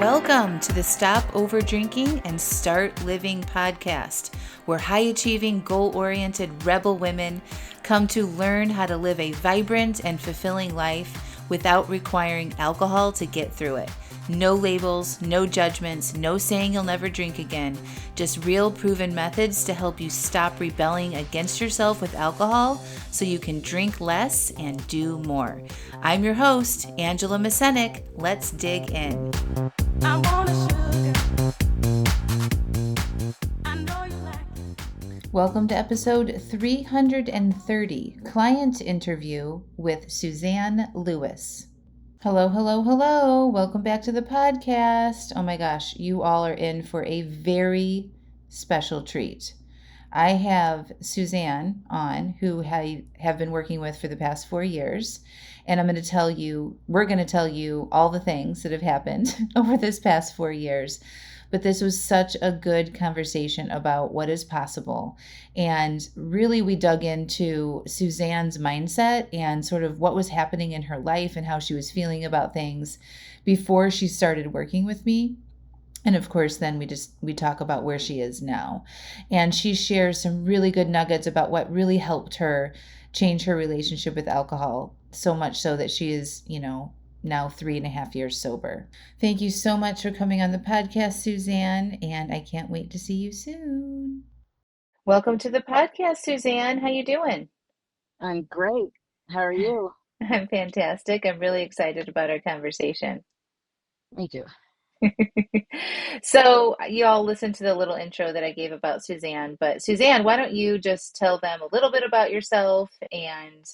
Welcome to the Stop Over Drinking and Start Living podcast, where high-achieving, goal-oriented rebel women come to learn how to live a vibrant and fulfilling life without requiring alcohol to get through it. No labels, no judgments, no saying you'll never drink again. Just real proven methods to help you stop rebelling against yourself with alcohol so you can drink less and do more. I'm your host, Angela Mascenik. Let's dig in. I want a sugar. I know you like it. Welcome to episode 330, Client Interview with Suzanne Lewis. Hello, hello, hello. Welcome back to the podcast. Oh my gosh, you all are in for a very special treat. I have Suzanne on, who I have been working with for the past 4 years. And we're going to tell you all the things that have happened over this past 4 years. But this was such a good conversation about what is possible. And really, we dug into Suzanne's mindset and sort of what was happening in her life and how she was feeling about things before she started working with me. And of course, then we talk about where she is now. And she shares some really good nuggets about what really helped her change her relationship with alcohol, so much so that she is, now 3.5 years sober. Thank you so much for coming on the podcast, Suzanne, and I can't wait to see you soon. Welcome to the podcast, Suzanne. How you doing? I'm great. How are you? I'm fantastic. I'm really excited about our conversation. Me too. So you all listened to the little intro that I gave about Suzanne, but Suzanne, why don't you just tell them a little bit about yourself and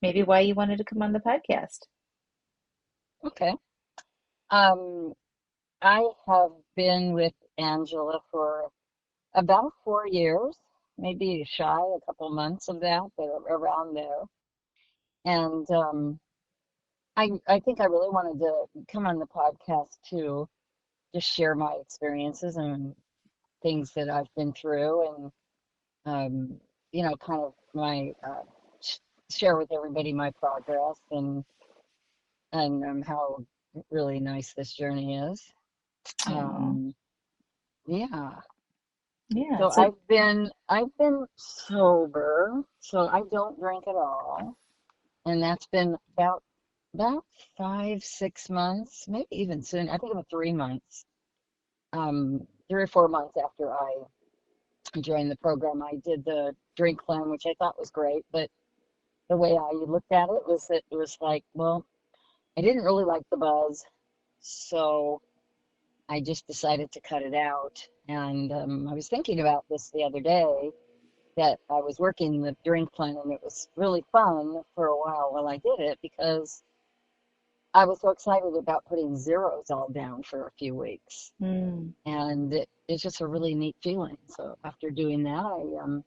maybe why you wanted to come on the podcast? Okay. Um, I have been with Angela for about 4 years, maybe shy a couple months of that, but around there. And I think I really wanted to come on the podcast to just share my experiences and things that I've been through, and kind of my share with everybody my progress and how really nice this journey is. Oh, Um, yeah. yeah. So So, I've been sober, so I don't drink at all, and that's been about 5, 6 months, maybe even soon. I think about 3 months, 3 or 4 months after I joined the program. I did the drink plan, which I thought was great, but the way I looked at it was that it was like, well, I didn't really like the buzz, so I just decided to cut it out. And I was thinking about this the other day that I was working the drink plan, and it was really fun for a while I did it because I was so excited about putting zeros all down for a few weeks. mm, And it's just a really neat feeling. So after doing that,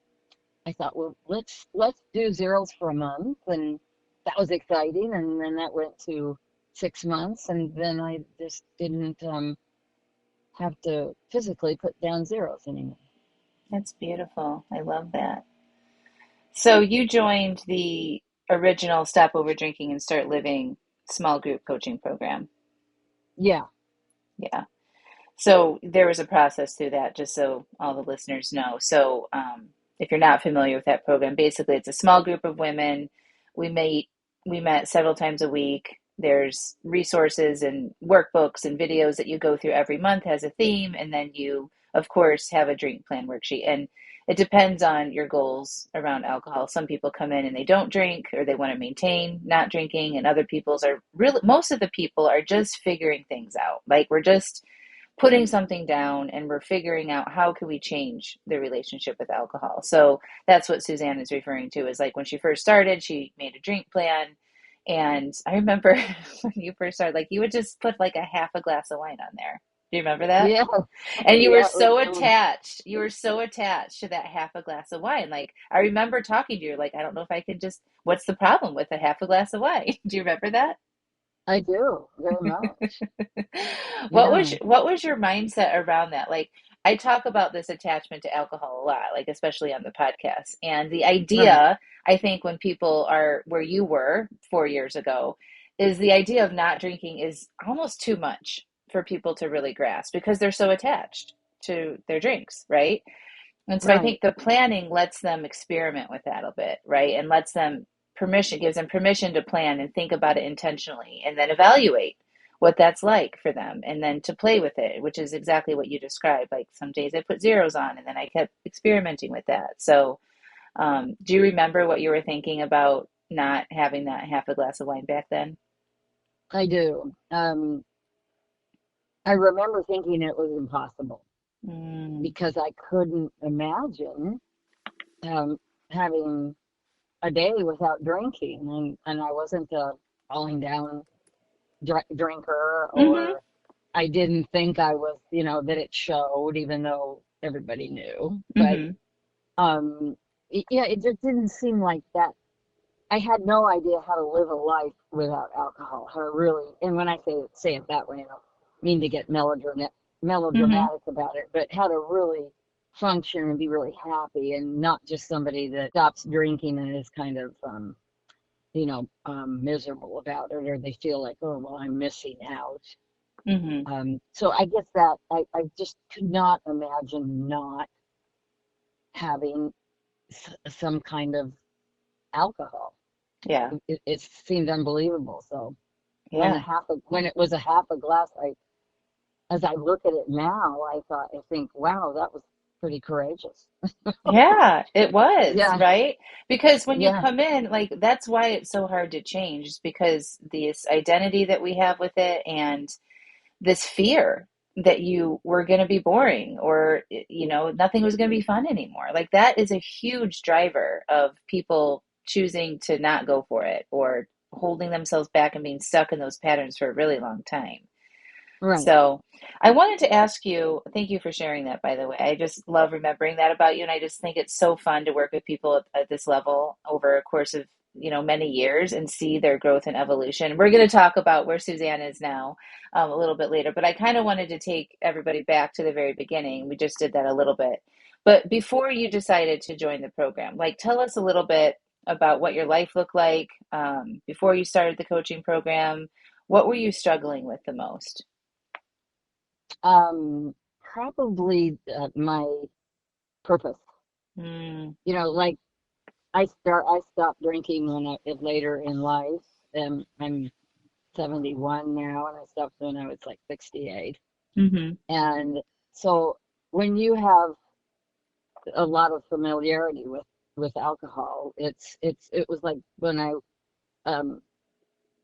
I thought, well, let's do zeros for a month, and that was exciting. And then that went to 6 months, and then I just didn't have to physically put down zeros anymore. that's beautiful. I love that. So you joined the original Stop Over Drinking and Start Living small group coaching program. Yeah. Yeah. So there was a process through that, just so all the listeners know. So if you're not familiar with that program, basically it's a small group of women. We meet, we met several times a week. There's resources and workbooks and videos that you go through every month, has a theme, and then you, of course, have a drink plan worksheet. And it depends on your goals around alcohol. Some people come in and they don't drink, or they want to maintain not drinking, and other people's are really, most of the people are just figuring things out. Like, we're just putting something down and we're figuring out how can we change the relationship with alcohol. So that's what Suzanne is referring to, is like when she first started, she made a drink plan. And I remember when you first started, like, you would just put like a half a glass of wine on there. Do you remember that? Yeah. And you were Yeah. so attached. You were so attached to that half a glass of wine. Like, I remember talking to you, like, I don't know if I can just, what's the problem with a half a glass of wine? Do you remember that? I do very much. What was Yeah. what was your mindset around that? Like, I talk about this attachment to alcohol a lot, like especially on the podcast. And the Right. idea, I think, when people are where you were 4 years ago, is the idea of not drinking is almost too much for people to really grasp because they're so attached to their drinks, right? And so I Right. think the planning lets them experiment with that a bit, right? And lets them permission, gives them permission to plan and think about it intentionally and then evaluate what that's like for them and then to play with it, which is exactly what you described. Like some days I put zeros on and then I kept experimenting with that. So, do you remember what you were thinking about not having that half a glass of wine back then? I do. I remember thinking it was impossible Mm, because I couldn't imagine um, having a day without drinking, and I wasn't a falling down drinker, mm-hmm, or I didn't think I was, that it showed, even though everybody knew. But mm-hmm. yeah, it just didn't seem like that. I had no idea how to live a life without alcohol. How to really, and when I say it that way, I don't mean to get Mm-hmm. melodramatic about it, but how to really function and be really happy, and not just somebody that stops drinking and is kind of miserable about it, or they feel like, oh well, I'm missing out. Mm-hmm. So I guess that I just could not imagine not having some kind of alcohol. Yeah. It seemed unbelievable. So Yeah. when it was a half a glass, as I look at it now, I think, wow, that was pretty courageous. Yeah, it was, Yeah, right? Because when you yeah, come in, like that's why it's so hard to change, is because this identity that we have with it and this fear that you were going to be boring or nothing was going to be fun anymore. Like that is a huge driver of people choosing to not go for it or holding themselves back and being stuck in those patterns for a really long time. right. So I wanted to ask you, thank you for sharing that, by the way. I just love remembering that about you. And I just think it's so fun to work with people at this level over a course of, many years and see their growth and evolution. We're going to talk about where Suzanne is now a little bit later, but I kind of wanted to take everybody back to the very beginning. We just did that a little bit. But before you decided to join the program, like tell us a little bit about what your life looked like before you started the coaching program. What were you struggling with the most? Probably my purpose. Mm, Like I stopped drinking later in life. I'm 71 now, and I stopped when I was like 68. hmm And so when you have a lot of familiarity with alcohol, it was like when um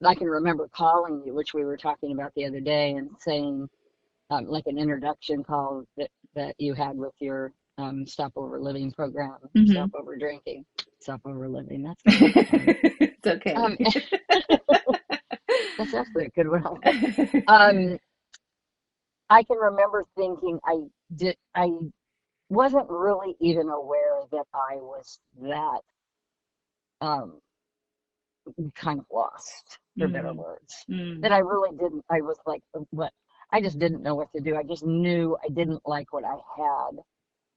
I can remember calling you, which we were talking about the other day, and saying like an introduction call that you had with your stop over living program, hmm stop over drinking, stop over living. That's kind of funny. It's okay. Um, that's actually a good one. Um, I can remember thinking I wasn't really even aware that I was that um, kind of lost, for better Mm, words. mm, That I really didn't. I was like, what? I just didn't know what to do. I just knew I didn't like what I had,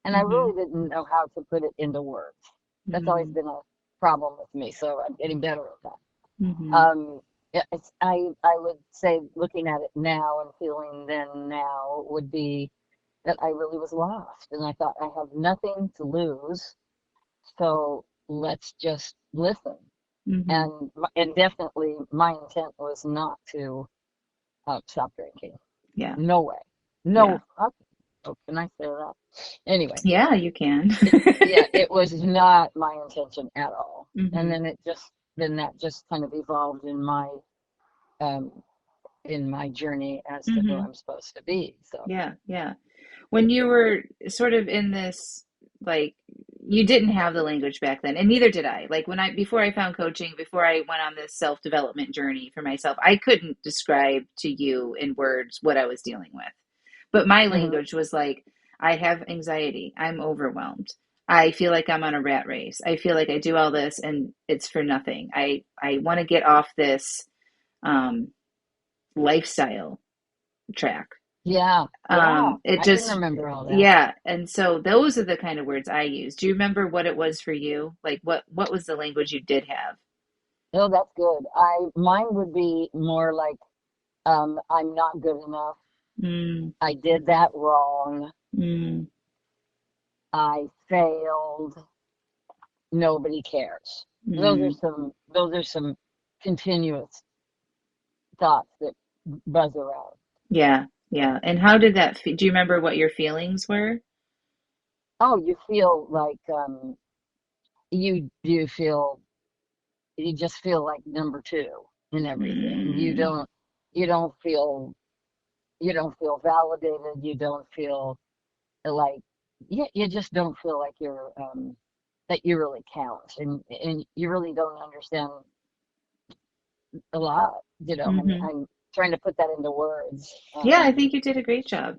and I hmm really didn't know how to put it into words. That's always mm, been a problem with me, so I'm getting better at that. hmm Yeah, I would say, looking at it now and feeling then now, would be that I really was lost, and I thought I have nothing to lose, so let's just listen. hmm And definitely, my intent was not to stop drinking. Yeah, No way. yeah, No. Oh, can I say that? Anyway, yeah, you can. yeah, it was not my intention at all. And hmm then that just kind of evolved um in my journey as to who hmm I'm supposed to be. So, Yeah, yeah. When you were sort of in this, like, you didn't have the language back then, and neither did I. Like, before I found coaching, before I went on this self-development journey for myself, I couldn't describe to you in words what I was dealing with. But my mhm. language was like, I have anxiety. I'm overwhelmed. I feel like I'm on a rat race. I feel like I do all this and it's for nothing. I want to get off this um, lifestyle track. Yeah, yeah, It I can just, remember all that. yeah. And so those are the kind of words I use. Do you remember what it was for you? Like what was the language you did have? Oh, that's good. I Mine would be more like I'm not good enough. Mm, I did that wrong. mm, I failed. Nobody cares. mm. Those are some continuous thoughts that buzz around. Yeah, yeah. And how did that do you remember what your feelings were? Oh, you feel like you feel you just feel like number two in everything. Mm, You don't feel you don't feel validated. You don't feel like you just don't feel like you're that you really count, and you really don't understand a lot. You know, hmm. I'm trying to put that into words. Yeah, I think you did a great job.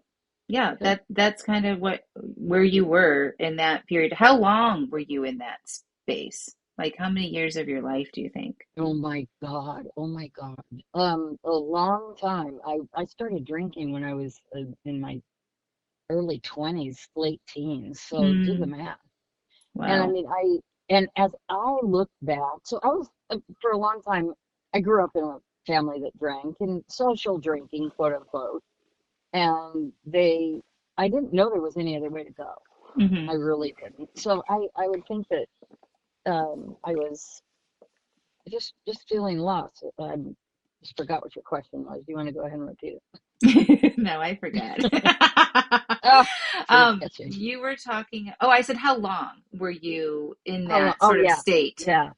Yeah, Good. that's kind of what where you were in that period. How long were you in that space? Like how many years of your life do you think? Oh my God. Oh my God. A long time. I started drinking when I was in my early 20s, late teens. So do the Mm, math. And I wow. mean, and as I look back, so I was, for a long time, I grew up in a family that drank and social drinking, quote unquote. And I didn't know there was any other way to go. Hmm. I really didn't. So I would think that I was just feeling lost. I just forgot what your question was. Do you want to go ahead and repeat it? No, I forgot. Oh, forget you. You were talking, oh, I said, how long were you in How long? that Oh sort of yeah, state? yeah.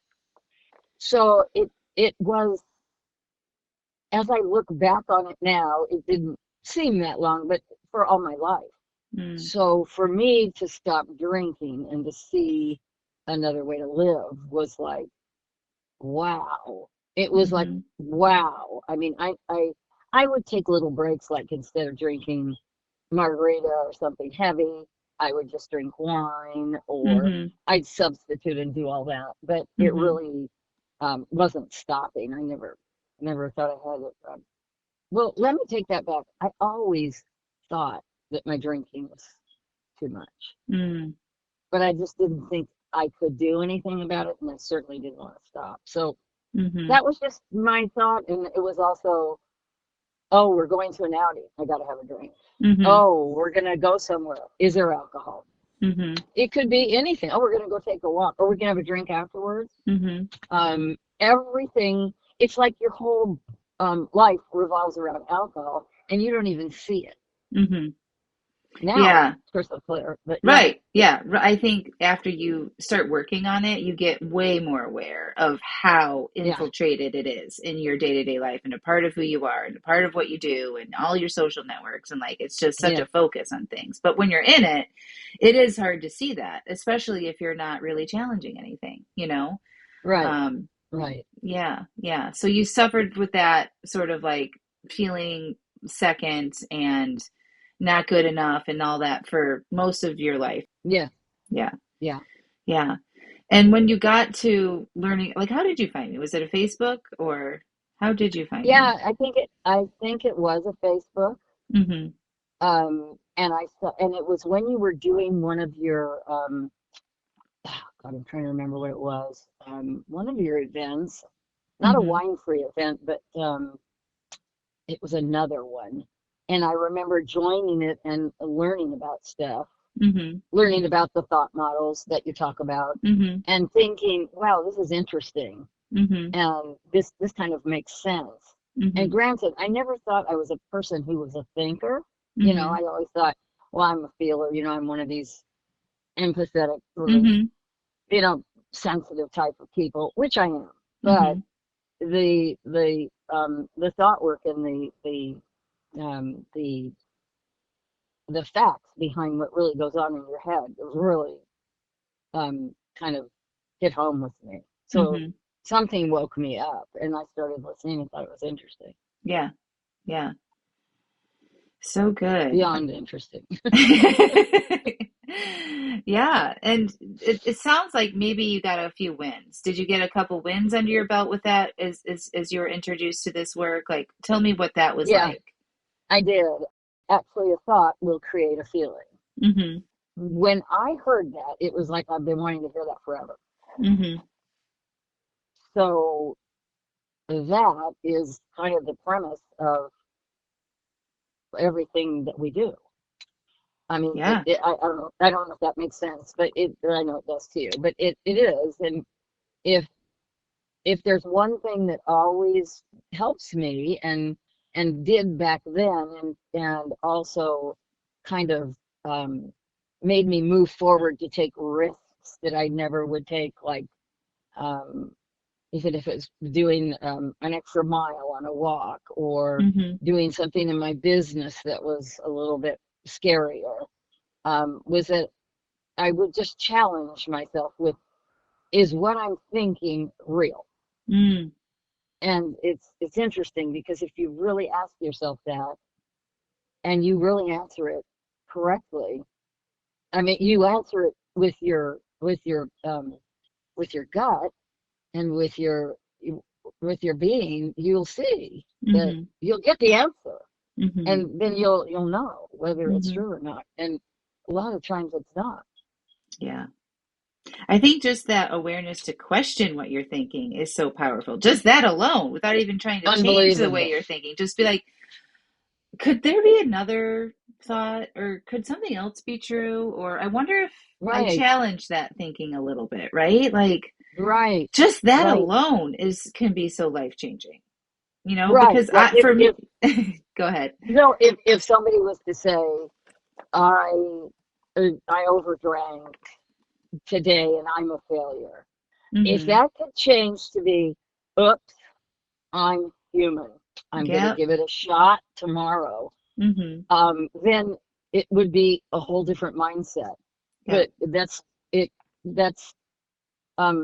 So it was, as I look back on it now, it didn't seem that long, but for all my life. Mm, So for me to stop drinking and to see another way to live was like, wow. It was like, hmm, wow. I mean, I would take little breaks, like instead of drinking margarita or something heavy, I would just drink wine, or hmm, I'd substitute and do all that. But it hmm, really wasn't stopping. I never thought I had it. Well, let me take that back. I always thought that my drinking was too much, mm, but I just didn't think I could do anything about it, and I certainly didn't want to stop. So hmm, that was just my thought, and it was also, oh, we're going to an outing. I got to have a drink. hmm, Oh, we're gonna go somewhere. Is there alcohol? hmm, It could be anything. Oh, we're gonna go take a walk, or we can have a drink afterwards. hmm. Everything. It's like your whole life revolves around alcohol, and you don't even see it. Hmm. Now it's Yeah. crystal clear, but yeah, Right. Yeah. I think after you start working on it, you get way more aware of how yeah, infiltrated it is in your day-to-day life and a part of who you are and a part of what you do and all your social networks. And like, it's just such yeah, a focus on things. But when you're in it, it is hard to see that, especially if you're not really challenging anything, you know? right, Um, right, yeah. Yeah. So you suffered with that sort of like feeling second and not good enough and all that for most of your life. yeah, Yeah. yeah, Yeah. And when you got to learning, like, how did you find me? Was it a Facebook or how did you find me? yeah. I think it was a Facebook, Mm-hmm. and I saw, and it was when you were doing one of your God, I'm trying to remember what it was. One of your events, not a Mm-hmm. wine-free event, but it was another one. And I remember joining it and learning about stuff, Mm-hmm. learning about the thought models that you talk about, Mm-hmm. and thinking, wow, this is interesting. Mm-hmm. And this kind of makes sense. And Mm-hmm. granted, I never thought I was a person who was a thinker. You know, Mm-hmm. I always thought, well, I'm a feeler, I'm one of these empathetic, sort of, Mm-hmm. you know, sensitive type of people, which I am. But Mm-hmm. the thought work and um, the the facts behind what really goes on in your head really kind of hit home with me. So Mm-hmm. something woke me up, and I started listening and thought it was interesting, Yeah. Yeah. So good. beyond interesting. Yeah. And it sounds like maybe you got a few wins. Did you get a couple wins under your belt with that as you were introduced to this work? Like, tell me what that was Yeah, like. I did. Actually, a thought will create a feeling. Mm-hmm. When I heard that, it was like I've been wanting to hear that forever. Mm-hmm. So that is kind of the premise of everything that we do. I mean, Yeah. I don't know if that makes sense, but I know it does to you, but it is. And if if there's one thing that always helps me and did back then and also kind of um, made me move forward to take risks that I never would take, like um, even if it's doing an extra mile on a walk or Mm-hmm. doing something in my business that was a little bit scarier, was that I would just challenge myself with, is what I'm thinking real? Mm. And it's interesting because if you really ask yourself that and you really answer it correctly, I mean, you answer it with your gut and with your being, you'll see that Mm-hmm. you'll get the answer, Mm-hmm. and then you'll know whether it's Mm-hmm. true or not. And a lot of times it's not. Yeah. I think just that awareness to question what you're thinking is so powerful. Just that alone, without even trying to change the way Unbelievable. you're thinking. Just be like, could there be another thought, or could something else be true? Or I wonder if I Right, challenge that thinking a little bit, right? Like right, just that right, alone is can be so life changing, right. because Like for me, if go ahead. if somebody was to say, I I overdrank today and I'm a failure. If Mm-hmm. that could change to be, oops, I'm human. I'm going to Yep. give it a shot tomorrow. Mm-hmm. Then it would be a whole different mindset. Yep. But it. That's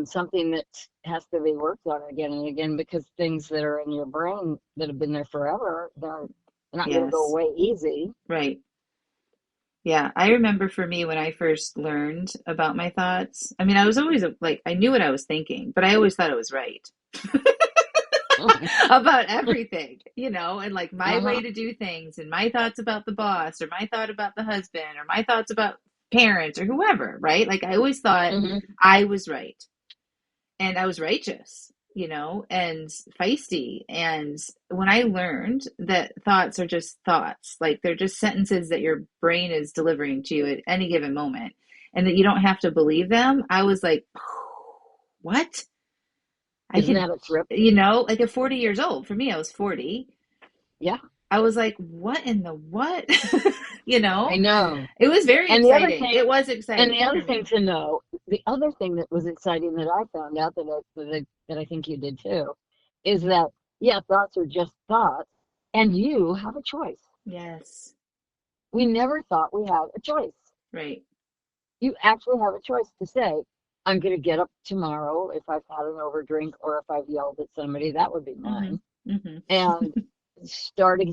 something that has to be worked on again and again because things that are in your brain that have been there forever, they're not going to go Yes. away easy. Right. Yeah, I remember for me when I first learned about my thoughts. I mean, I was always like, I knew what I was thinking, but I always thought it was right about everything, and like my way Uh-huh. to do things and my thoughts about the boss or my thought about the husband or my thoughts about parents or whoever, right? Like I always thought Hmm. I was right and I was righteous, and feisty. And when I learned that thoughts are just thoughts, like they're just sentences that your brain is delivering to you at any given moment, and that you don't have to believe them, I was like, what? I Isn't could, that a trip? like at 40 years old, for me, I was 40. Yeah, I was like, what in the what? I know. It was very And the other exciting. thing, It was and the exciting other for thing me. to know, the other thing that was exciting that I found out that I think you did too, is that yeah, thoughts are just thoughts, and you have a choice. Yes. We never thought we had a choice. Right. You actually have a choice to say, I'm going to get up tomorrow if I've had an overdrink or if I've yelled at somebody, that would be Mm-hmm. mine, Mm-hmm. and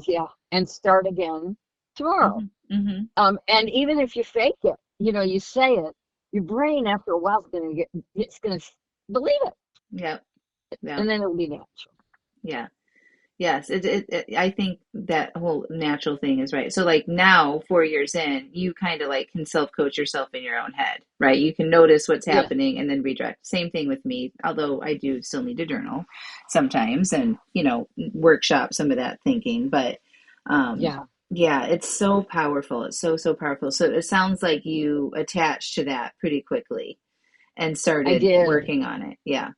yeah, and start again tomorrow. Mm-hmm. Mm-hmm. And even if you fake it, you say it, your brain after a while is going to it's going to believe it, Yep. and Yep. then it'll be natural. Yeah. Yes. I think that whole natural thing is right. So, like now, 4 years in, you kind of like can self coach yourself in your own head, right? You can notice what's Yeah, happening and then redirect. Same thing with me, although I do still need to journal sometimes and, workshop some of that thinking. But um, yeah, yeah, it's so powerful. It's so, so powerful. So, it sounds like you attached to that pretty quickly and I started did. working on it. Yeah.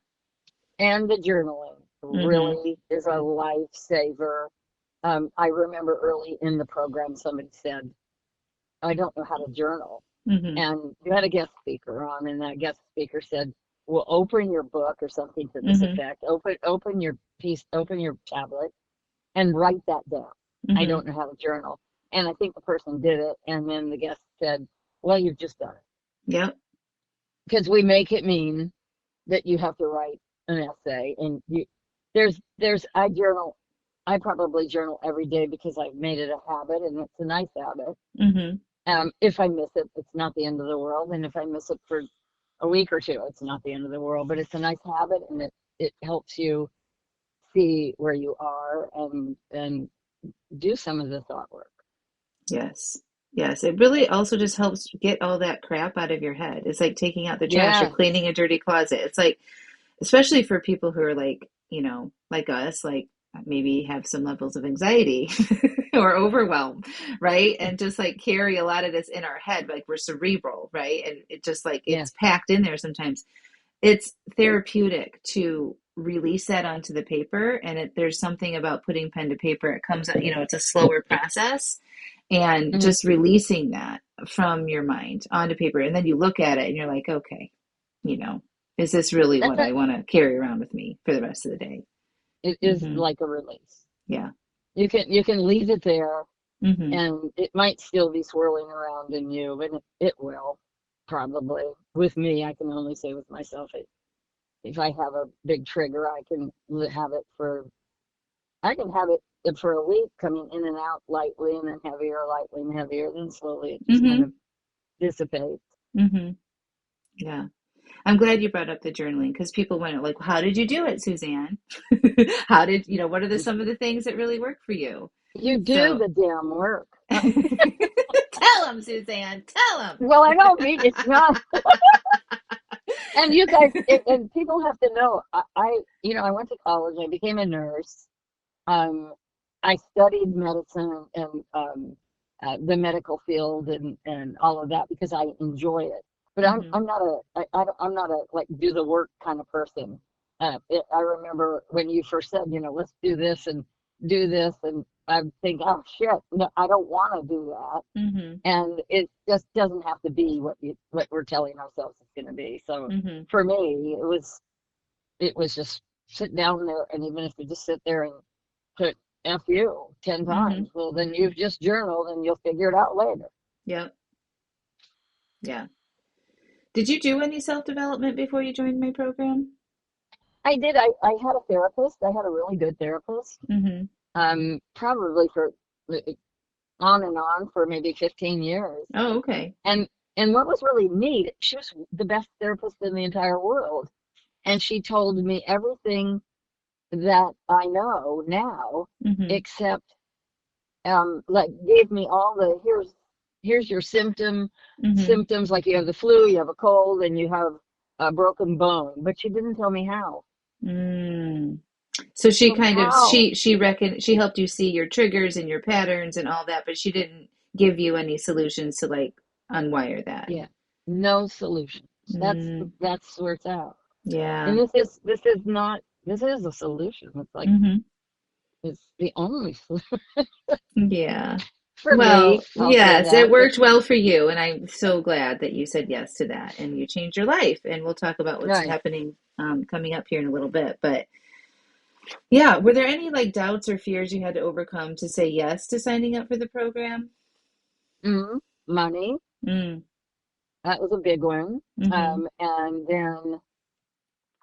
And the journaling Mm-hmm. really is a lifesaver. I remember early in the program, somebody said, I don't know how to journal. Mm-hmm. And you had a guest speaker on, and that guest speaker said, well, open your book or something to this Mm-hmm. effect. Open your tablet and write that down. I Mm-hmm. don't know how to journal. And I think the person did it. And then the guest said, well, you've just done it. Yep. Because we make it mean that you have to write an essay. And I journal, I probably journal every day because I've made it a habit and it's a nice habit. Mm-hmm. If I miss it, it's not the end of the world. And if I miss it for a week or two, it's not the end of the world. But it's a nice habit and it helps you see where you are and do some of the thought work. Yes. Yes. It really also just helps get all that crap out of your head. It's like taking out the trash or Yes. cleaning a dirty closet. It's like, especially for people who are like, like us, like maybe have some levels of anxiety or overwhelm, right? And just like carry a lot of this in our head, like we're cerebral, right? And it just like Yeah. it's packed in there sometimes. It's therapeutic to release that onto the paper. And there's something about putting pen to paper. It comes out, it's a slower process and Mhm. just releasing that from your mind onto paper. And then you look at it and you're like, okay, you know, is this really That's what a, I want to carry around with me for the rest of the day? it is Hmm. like a release. Yeah. You can leave it there, Hmm. and it might still be swirling around in you, and it will probably. With me, I can only say with myself, if I have a big trigger, have it for I can have it for a week, coming in and out lightly, and then heavier, lightly and heavier. Then slowly it just kind Hmm. of dissipates. Hmm. Yeah. I'm glad you brought up the journaling because people wonder, like, how did you do it, Suzanne? How did, what are some of the things that really work for you? You do So the damn work. tell them, Suzanne, tell them. Well, I don't mean it's not. And you guys, and people have to know, I went to college. I became a nurse. Um, I studied medicine and the medical field and all of that because I enjoy it. But Hmm. I'm not I'm not a like do the work kind of person. I remember when you first said, let's do this and do this, and I think, oh shit, no, I don't want to do that. Hmm. And it just doesn't have to be what we're telling ourselves it's going to be. So Hmm. for me, it was just sit down there, and even if you just sit there and put F you 10 Hmm. times, well, then you've just journaled and you'll figure it out later. Yep. Yeah. Did you do any self-development before you joined my program? I did. I had a therapist. I had a really good therapist. Hmm. Probably for on and on for maybe 15 years. Oh, okay. And and what was really neat, she was the best therapist in the entire world. And she told me everything that I know now, Hmm. except like gave me all the here's your Hmm. symptoms, like you have the flu, you have a cold, and you have a broken bone, but she didn't tell me how. Mm. So she So kind of how? she helped you see your triggers and your patterns and all that, but she didn't give you any solutions to like unwire that. Yeah, no solutions. Mm. That's where it's at. And Yeah. this is a solution. It's like Hmm. it's the only solution Yeah. for me. Well, I'll say yes, it that, but worked well for you, and I'm so glad that you said yes to that and you changed your life. And we'll talk about what's right. happening coming up here in a little bit. But yeah, were there any like doubts or fears you had to overcome to say yes to signing up for the program? hmm Money, Mm. that was a big one. Mm-hmm. And then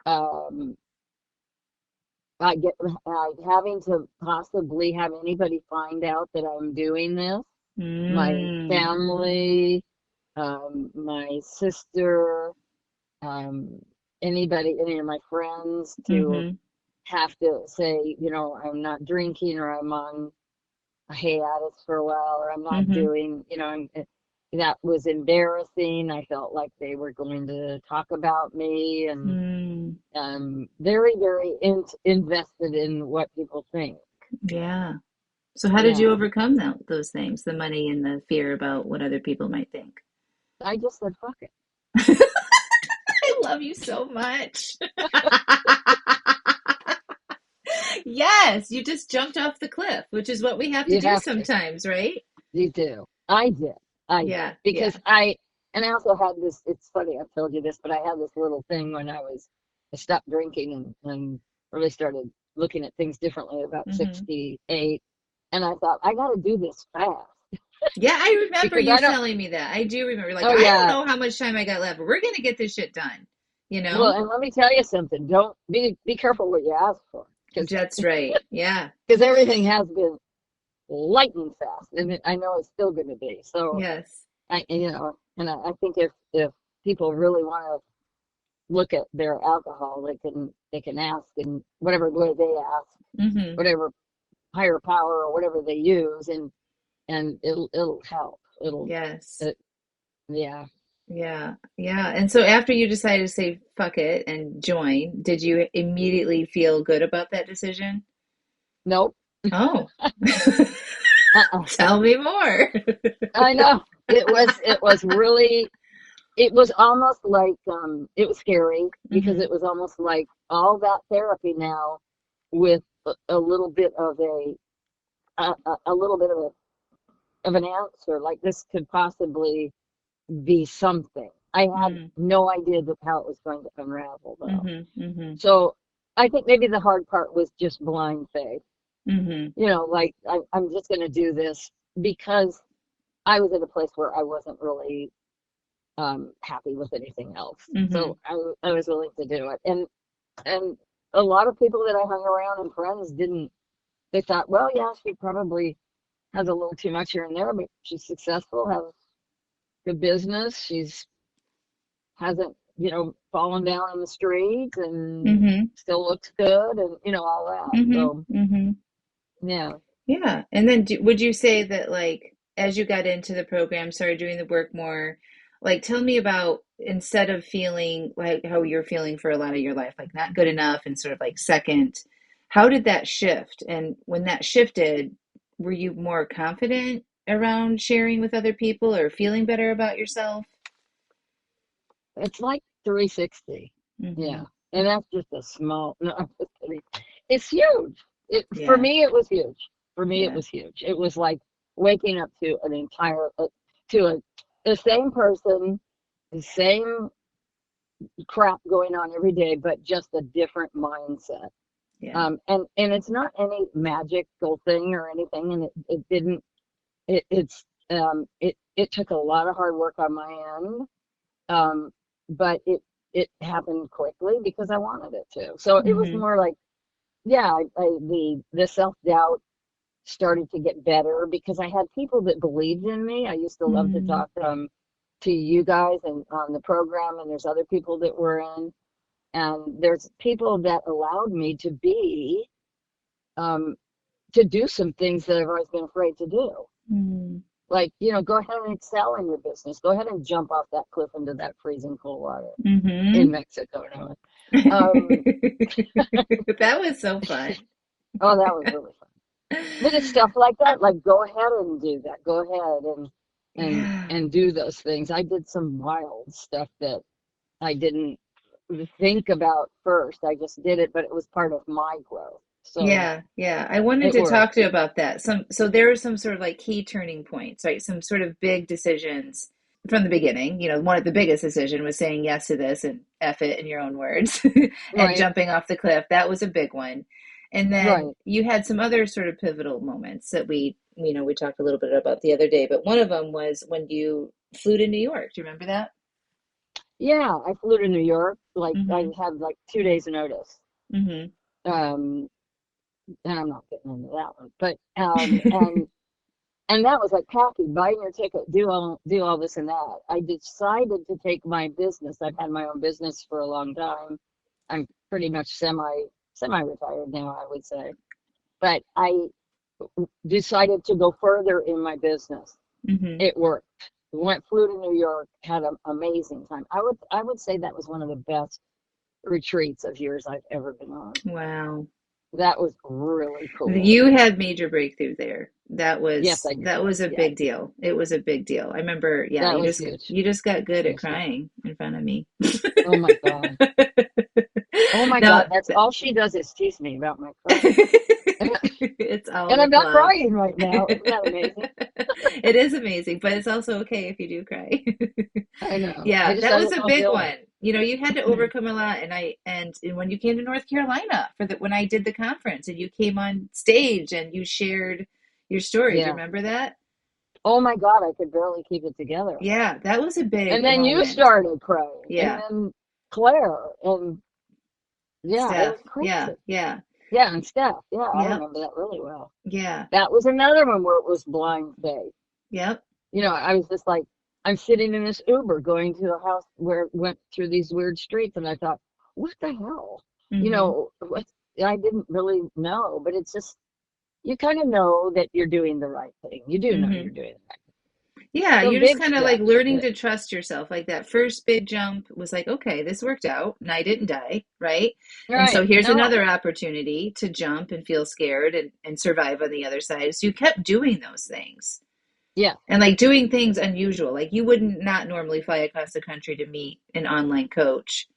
um, having to possibly have anybody find out that I'm doing this. My Mm. family, my sister, um, any of my friends to Mm-hmm. have to say, I'm not drinking, or I'm on a hiatus for a while, or I'm not Mm-hmm. doing, that was embarrassing. I felt like they were going to talk about me, and Mm. very, very invested in what people think. Yeah. So how did you Yeah. overcome those things, the money and the fear about what other people might think? I just said, fuck it. I love you so much. Yes, you just jumped off the cliff, which is what we have to You do have to. sometimes, right? You do. I did. I did. Yeah, Because yeah. and I also had this, it's funny, I've told you this, but I had this little thing when I stopped drinking, and really started looking at things differently about Hmm. 68. And I thought, I got to do this fast Yeah, I remember because you I don't, telling me that. I do remember. Like, oh I don't yeah. know how much time I got left, but we're gonna get this shit done. You Well, know? and let me tell you something. Don't be careful what you ask for, because That's right. Yeah. everything has been lightning fast, and I know it's still going to be. So Yes. I think if people really want to look at their alcohol, they can ask in whatever way they ask, Hmm. whatever higher power or whatever they use, and it'll help. Yes. It, yeah. Yeah. Yeah. And so after you decided to say fuck it and join, did you immediately feel good about that decision? Nope. Oh, Uh-uh. tell me more. I know. It was really, it was almost like, it was scary because Hmm. it was almost like all that therapy now with a little bit of a little bit of an answer, like this could possibly be something. I had Mm. no idea that how it was going to unravel though. Mhm. Mhm. So I think maybe the hard part was just blind faith. Mhm. Like I'm just going to do this because I was at a place where I wasn't really happy with anything else. So Mhm. I was willing to do it. And a lot of people that I hung around and friends didn't, they thought, well, yeah, she probably has a little too much here and there, but she's successful, has good business. She's hasn't, fallen down in the street and Mhm. still looks good and, all that. Mhm. So, Mhm. yeah, Yeah. And then would you say that like as you got into the program, started doing the work more, like tell me about instead of feeling like how you're feeling for a lot of your life, like not good enough and sort of like second, how did that shift? And when that shifted, were you more confident around sharing with other people or feeling better about yourself? it's like 360. Yeah. Hmm. And that's just a small, no, I'm just kidding. It's huge. For Yeah. me, it was huge. For me, it Yeah. was huge. It was like waking up to to the same person, the same crap going on every day, but just a different mindset. Yeah. And it's not any magical thing or anything, and it didn't. It took a lot of hard work on my end, um, but it happened quickly because I wanted it to. So it was Hmm. more like, yeah, the self-doubt started to get better because I had people that believed in me. I used to love to Hmm. talk to you guys and on the program, and there's other people that were in, and there's people that allowed me um, to do some things that I've always been afraid to do. Hmm. Like, go ahead and excel in your business. Go ahead and jump off that cliff into that freezing cold water in Hmm. Mexico. No. Um, That was so fun. oh, that was really fun. But it's stuff like that. Like, go ahead and do that. Go ahead Yeah. and do those things. I did some wild stuff that I didn't think about first. I just did it, but it was part of my growth. So Yeah, yeah. I wanted it to talk worked. to you about that. So there are some sort of like key turning points, right? Some sort of big decisions from the beginning. One of the biggest decision was saying yes to this and F it in your own words and Right, jumping off the cliff. That was a big one. And then right. you had some other sort of pivotal moments that we talked a little bit about the other day, but one of them was when you flew to New York. Do you remember that? Yeah, I flew to New York. Like, I Mm-hmm. had like 2 days notice. Mm-hmm. Um, and I'm not getting into that one, but and that was like packing, buying your ticket, do all this and that. I decided to take my business. I've had my own business for a long time. I'm pretty much semi retired now, I would say. But I decided to go further in my business. Mm-hmm. It worked. Flew to New York, had an amazing time. I would say that was one of the best retreats of yours I've ever been on. Wow. That was really cool. You had major breakthrough there. That Yes, was I did. that was a Yeah, big deal. It was a big deal. I remember, yeah, that you was just huge. you just got good It at was huge. crying in front of me. Oh my God. Oh my Now, God. That's all she does is tease me about my crying. it's all And I'm with not love. crying right now. Isn't that amazing? It is amazing, but it's also okay if you do cry. I know. I Yeah, just that I was don't a know big Billy. one. You had to overcome a lot, and when you came to North Carolina for when I did the conference, and you came on stage and you shared your story. Do you Yeah. remember that? Oh my God, I could barely keep it together. Yeah, that was a And big then you moment. started crying. And Yeah, then Claire. And yeah, it Steph. was Yeah, crazy. yeah, Yeah, and Steph. Yeah, I yep, remember that really well. yeah, That was another one where it was blind faith. yep. I was just like, I'm sitting in this Uber going to a house where it went through these weird streets, and I thought, what the hell? Hmm. What? I didn't really know, but it's just you kind of know that you're doing the right thing. You do know Hmm. you're doing the right thing. Yeah, So you're just big kind of like steps. learning to trust yourself. Like that first big jump was like, okay, this worked out and I didn't die, right? And so Right. here's No. another opportunity to jump and feel scared and survive on the other side. So you kept doing those things Yeah. and like doing things unusual. Like you wouldn't not normally fly across the country to meet an online coach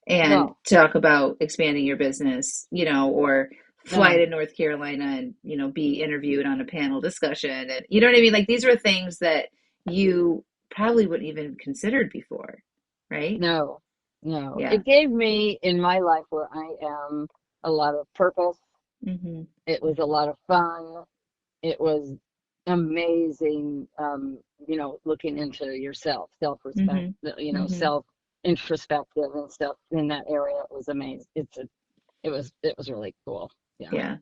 and No. talk about expanding your business, or fly No. to North Carolina and, be interviewed on a panel discussion. And you know what I mean? Like these were things that you probably wouldn't even considered before, right? No. No. Yeah. It gave me in my life where I am a lot of purpose. Hmm. It was a lot of fun. It was amazing, looking into yourself, self-respect, Hmm. Hmm. self-introspective and stuff in that area. It was amazing. It was really cool. Yeah. Yeah.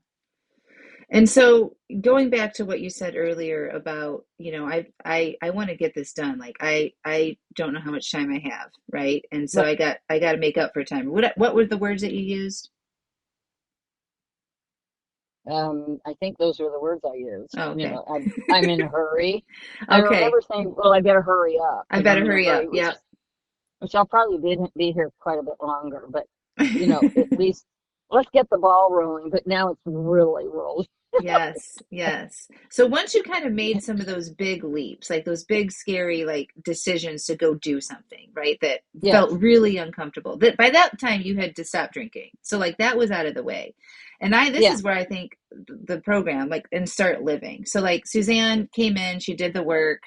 And so going back to what you said earlier about, I want to get this done. Like I don't know how much time I have, right? And so Right. I got to make up for time. What were the words that you used? I think those were the words I used. Oh, okay. I'm in a hurry. I Okay. remember saying, "Well, I better hurry up I because I'm better in a hurry up. hurry," Yep. which I'll probably be here quite a bit longer. But at least let's get the ball rolling. But now it's really rolling. Yes, yes. So once you kind of made some of those big leaps, like those big scary like decisions to go do something, right? That felt Yes. really uncomfortable. That by that time you had to stop drinking. So like that was out of the way. And this Yeah. is where I think the program like and start living. So like Suzanne came in, she did the work,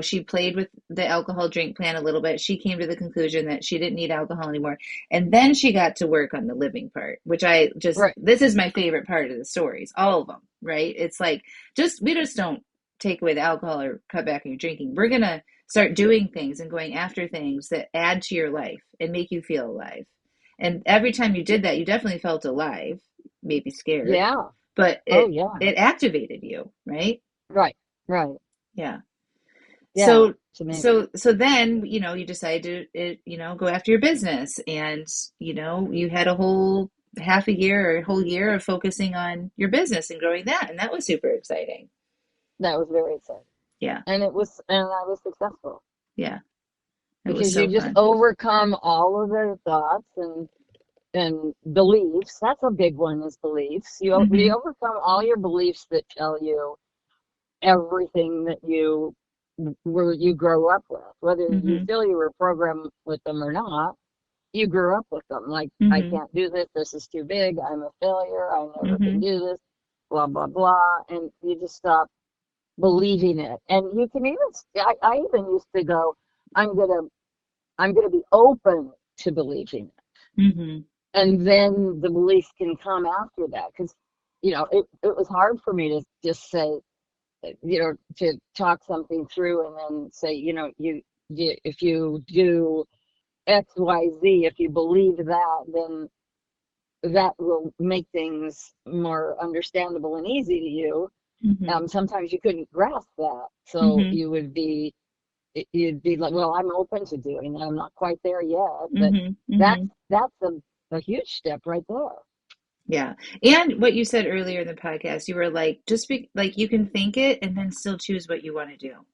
she played with the alcohol drink plan a little bit. She came to the conclusion that she didn't need alcohol anymore. And then she got to work on the living part, which Right. this is my favorite part of the stories, all of them, right? It's like, we just don't take away the alcohol or cut back on your drinking. We're going to start doing things and going after things that add to your life and make you feel alive. And every time you did that, you definitely felt alive, maybe scared, Yeah. but Oh, it, yeah. it activated you, right? Right. Right. Yeah. Yeah. So It's amazing. so then, you decided to, go after your business and, you had a whole half a year or a whole year of focusing on your business and growing that. And that was super exciting. That was very exciting. Yeah. And I was successful Yeah. It was because you so just fun. overcome all of the thoughts and beliefs. That's a big one is beliefs. You Hmm. overcome all your beliefs that tell you everything that you grow up with, whether you Hmm. feel you were programmed with them or not. You grew up with them. Like, I Hmm. can't do this. This is too big. I'm a failure. I never can Hmm. do this. Blah blah blah. And you just stop believing it. And you can even. I even used to go. I'm gonna. I'm gonna be open to believing it, Hmm. and then the belief can come after that. Because it was hard for me to just say, to talk something through and then say, if you do X, Y, Z, if you believe that, then that will make things more understandable and easy to you. Hmm. Sometimes you couldn't grasp that, so Hmm. you'd be like, well, I'm open to doing that. I'm not quite there yet, but Hmm. that's Hmm. that's a huge step right there. Yeah. And what you said earlier in the podcast, you were like, just be like, you can think it and then still choose what you want to do.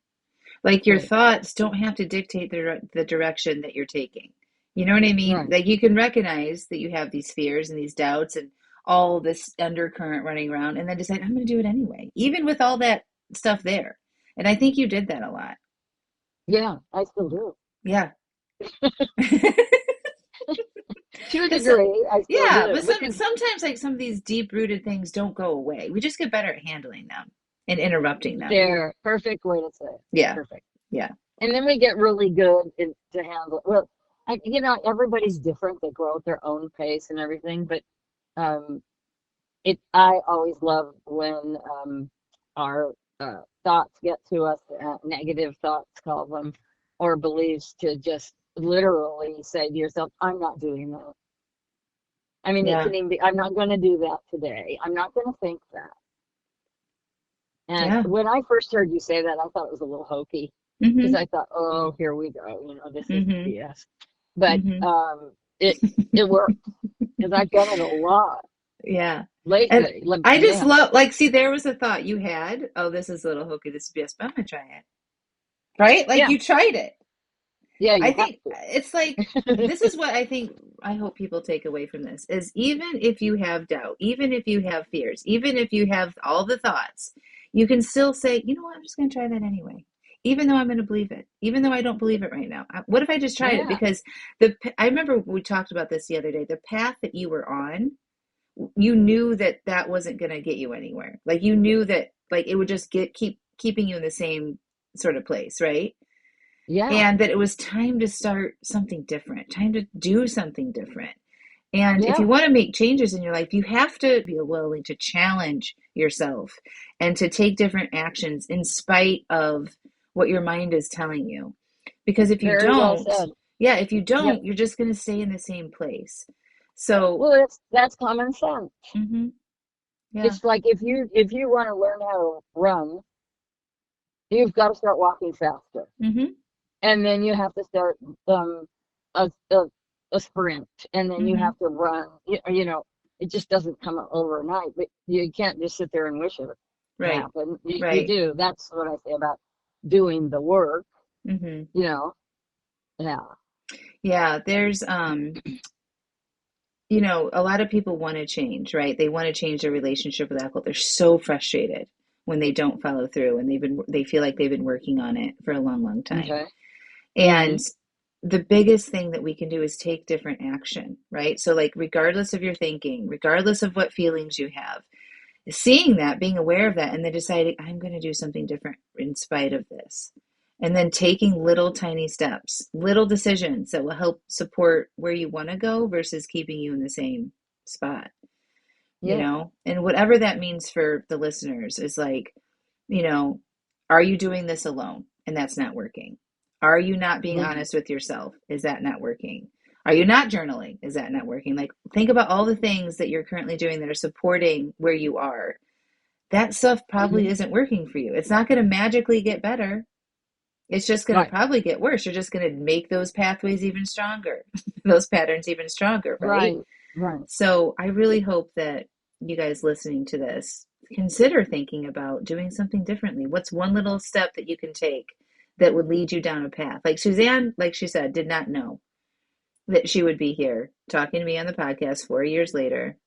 Like your Right, thoughts don't have to dictate the direction that you're taking. You know what I mean? right. Like you can recognize that you have these fears and these doubts and all this undercurrent running around and then decide, I'm going to do it anyway, even with all that stuff there. And I think you did that a lot. Yeah, I still do. Yeah. To a Because, degree, I still yeah, do but because sometimes like some of these deep rooted things don't go away. We just get better at handling them and interrupting them. they're perfect way to say it. Yeah. Perfect. Yeah. And then we get really good to handle. Well, everybody's different. They grow at their own pace and everything. But um, I always love when our thoughts get to us, negative thoughts, call them, or beliefs, to just literally say to yourself, "I'm not doing that." I mean, it Yeah. can even be, "I'm not going to do that today. I'm not going to think that." And Yeah. when I first heard you say that, I thought it was a little hokey because Mm-hmm. I thought, "Oh, here we go. This is Mm-hmm. BS." But Mm-hmm. it it works because I've done it a lot Yeah. And lately. I just Yeah, love, like, see, there was a thought you had. Oh, this is a little hokey, this is BS, but I'm gonna try it. right? Like Yeah. you tried it. Yeah, I you have think it's like this is what I hope people take away from this is even if you have doubt, even if you have fears, even if you have all the thoughts, you can still say, you know what, I'm just going to try that anyway. Even though I'm going to believe it, even though I don't believe it right now. What if I just tried it? Yeah. Because I remember we talked about this the other day, the path that you were on, you knew that that wasn't going to get you anywhere. Like you knew that like it would just keep keeping you in the same sort of place, right? Yeah. And that it was time to start something different, time to do something different. And if you Yeah. want to make changes in your life, you have to be willing to challenge yourself and to take different actions in spite of what your mind is telling you. Because if you Very well don't, said. yeah, if you Yep. don't, you're just going to stay in the same place. So, Well, that's common sense. mhm, yeah, It's like if you want to learn how to run, you've got to start walking faster, mhm, and then you have to start a a, a sprint, and then you mhm, have to run. It just doesn't come overnight, but you can't just sit there and wish it would right, happen. You right, do. That's what I say about doing the work. mhm. You know. Yeah. Yeah, there's a lot of people want to change, right? They want to change their relationship with alcohol. They're so frustrated when they don't follow through and they feel like they've been working on it for a long, long time. Okay. And Mhm. the biggest thing that we can do is take different action, right? So like regardless of your thinking, regardless of what feelings you have, seeing that, being aware of that, and then deciding, I'm going to do something different in spite of this. And then taking little tiny steps, little decisions that will help support where you want to go versus keeping you in the same spot, Yeah. And whatever that means for the listeners is like, you know, are you doing this alone and that's not working? Are you not being Mhm. honest with yourself? Is that not working? Are you not journaling? Is that not working? Like, think about all the things that you're currently doing that are supporting where you are. That stuff probably Mhm. isn't working for you. It's not going to magically get better. It's just going to Right. probably get worse. You're just going to make those pathways even stronger, those patterns even stronger, right? Right. Right. So I really hope that you guys listening to this consider thinking about doing something differently. What's one little step that you can take that would lead you down a path? Like Suzanne, like she said, did not know that she would be here talking to me on the podcast 4 years later,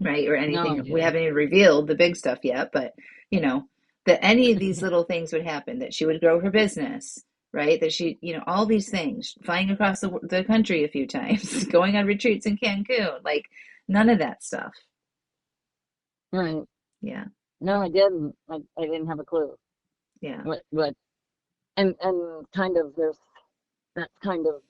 right? Or No, I anything. We didn't. haven't even revealed the big stuff yet, but you know, that any of these little things would happen, that she would grow her business, right? That she, all these things, flying across the country a few times, going on retreats in Cancun, like none of that stuff. Right. Yeah, No, I didn't. I didn't have a clue. yeah. What and kind of there's that kind of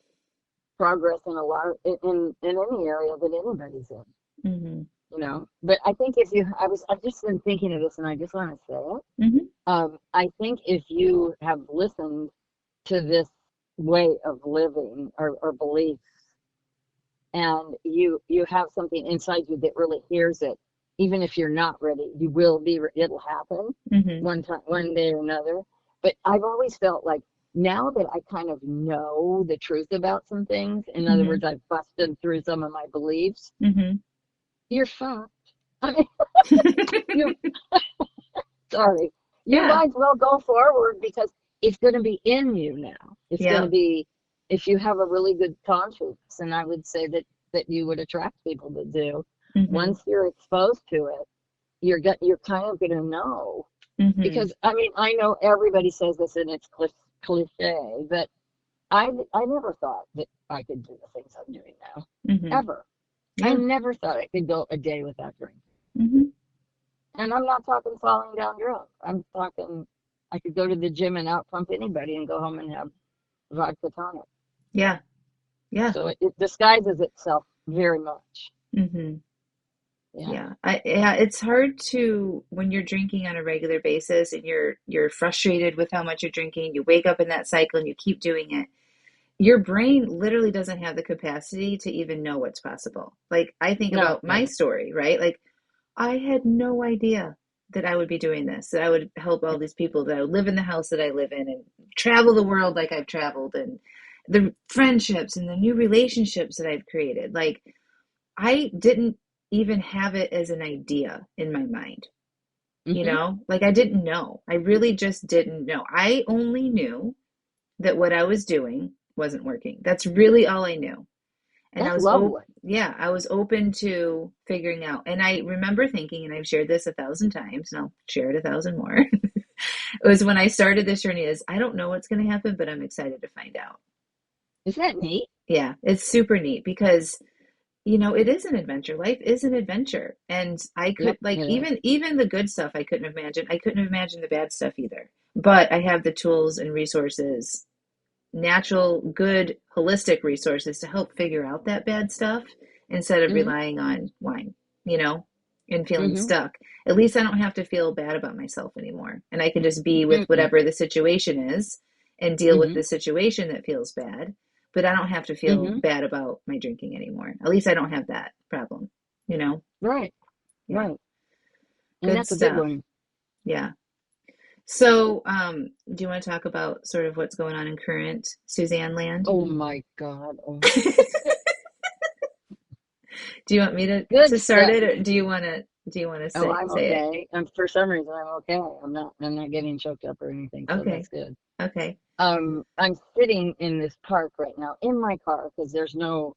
progress in a lot of, in any area that anybody's in, Mm-hmm. But I think if you, I've just been thinking of this, and I just want to say it. Mm-hmm. I think if you have listened to this way of living or beliefs, and you have something inside you that really hears it, even if you're not ready, you will be. It'll happen Mm-hmm. one time, one day or another. But I've always felt like now that I kind of know the truth about some things, in other Mm-hmm. words, I've busted through some of my beliefs. Mm-hmm. You're fucked. I mean, you sorry. You Yeah. might as well go forward because it's going to be in you now. It's going to Yeah. be if you have a really good conscience, and I would say that you would attract people to do. Mm-hmm. Once you're exposed to it, you're kind of going to know Mm-hmm. because I mean I know everybody says this and it's cliche, but I never thought that I could do the things I'm doing now. Mm-hmm. Ever. I Yeah. never thought I could go a day without drinking. Mm-hmm. And I'm not talking falling down drunk. I'm talking I could go to the gym and out pump anybody and go home and have vodka tonic. Yeah. Yeah. So it disguises itself very much. Mm-hmm. Yeah. Yeah, it's hard to when you're drinking on a regular basis and you're frustrated with how much you're drinking, you wake up in that cycle and you keep doing it. Your brain literally doesn't have the capacity to even know what's possible. Like I think No, about it my doesn't. story, right? Like I had no idea that I would be doing this, that I would help all these people, that I would live in the house that I live in and travel the world like I've traveled and the friendships and the new relationships that I've created. Like I didn't even have it as an idea in my mind. Mm-hmm. Like I didn't know. I really just didn't know. I only knew that what I was doing wasn't working. That's really all I knew. And I That's was lovely. yeah, I was open to figuring out. And I remember thinking, and I've shared this 1,000 times, and I'll share it 1,000 more. It was when I started this journey is I don't know what's going to happen, but I'm excited to find out. Isn't that neat? Yeah, it's super neat because it is an adventure. Life is an adventure. And I could Yep, like it is. even the good stuff I couldn't imagine. I couldn't imagine the bad stuff either. But I have the tools and resources, natural, good, holistic resources to help figure out that bad stuff instead of Mm-hmm. relying on wine, you know, and feeling Mm-hmm. stuck. At least I don't have to feel bad about myself anymore. And I can just be with Mm-mm. whatever the situation is and deal with Mm-hmm. the situation that feels bad. But I don't have to feel Mm-hmm. bad about my drinking anymore. At least I don't have that problem, you know? Right. Yeah. Right. And Good that's a good stuff. one. Yeah. So, do you want to talk about sort of what's going on in current Suzanne land? Oh my God. Oh, Do you want me to good start stuff. it, or do you want to Oh, say I'm say it? okay. And for some reason I'm okay. I'm not getting choked up or anything, so Okay. that's good. Okay. I'm sitting in this park right now in my car because there's no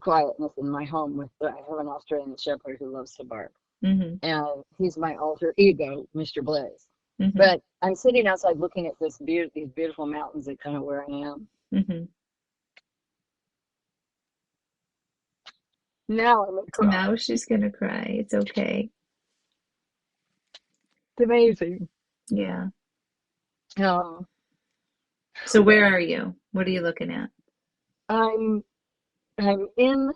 quietness in my home I have an Australian Shepherd who loves to bark. Mhm. And he's my alter ego, Mr. Blaze. Mhm. But I'm sitting outside looking at these beautiful mountains that kind of where I am. Mhm. Now I'm gonna cry. Now she's gonna cry. It's okay. It's amazing. Yeah. Um, So where are you? What are you looking at? I'm I'm in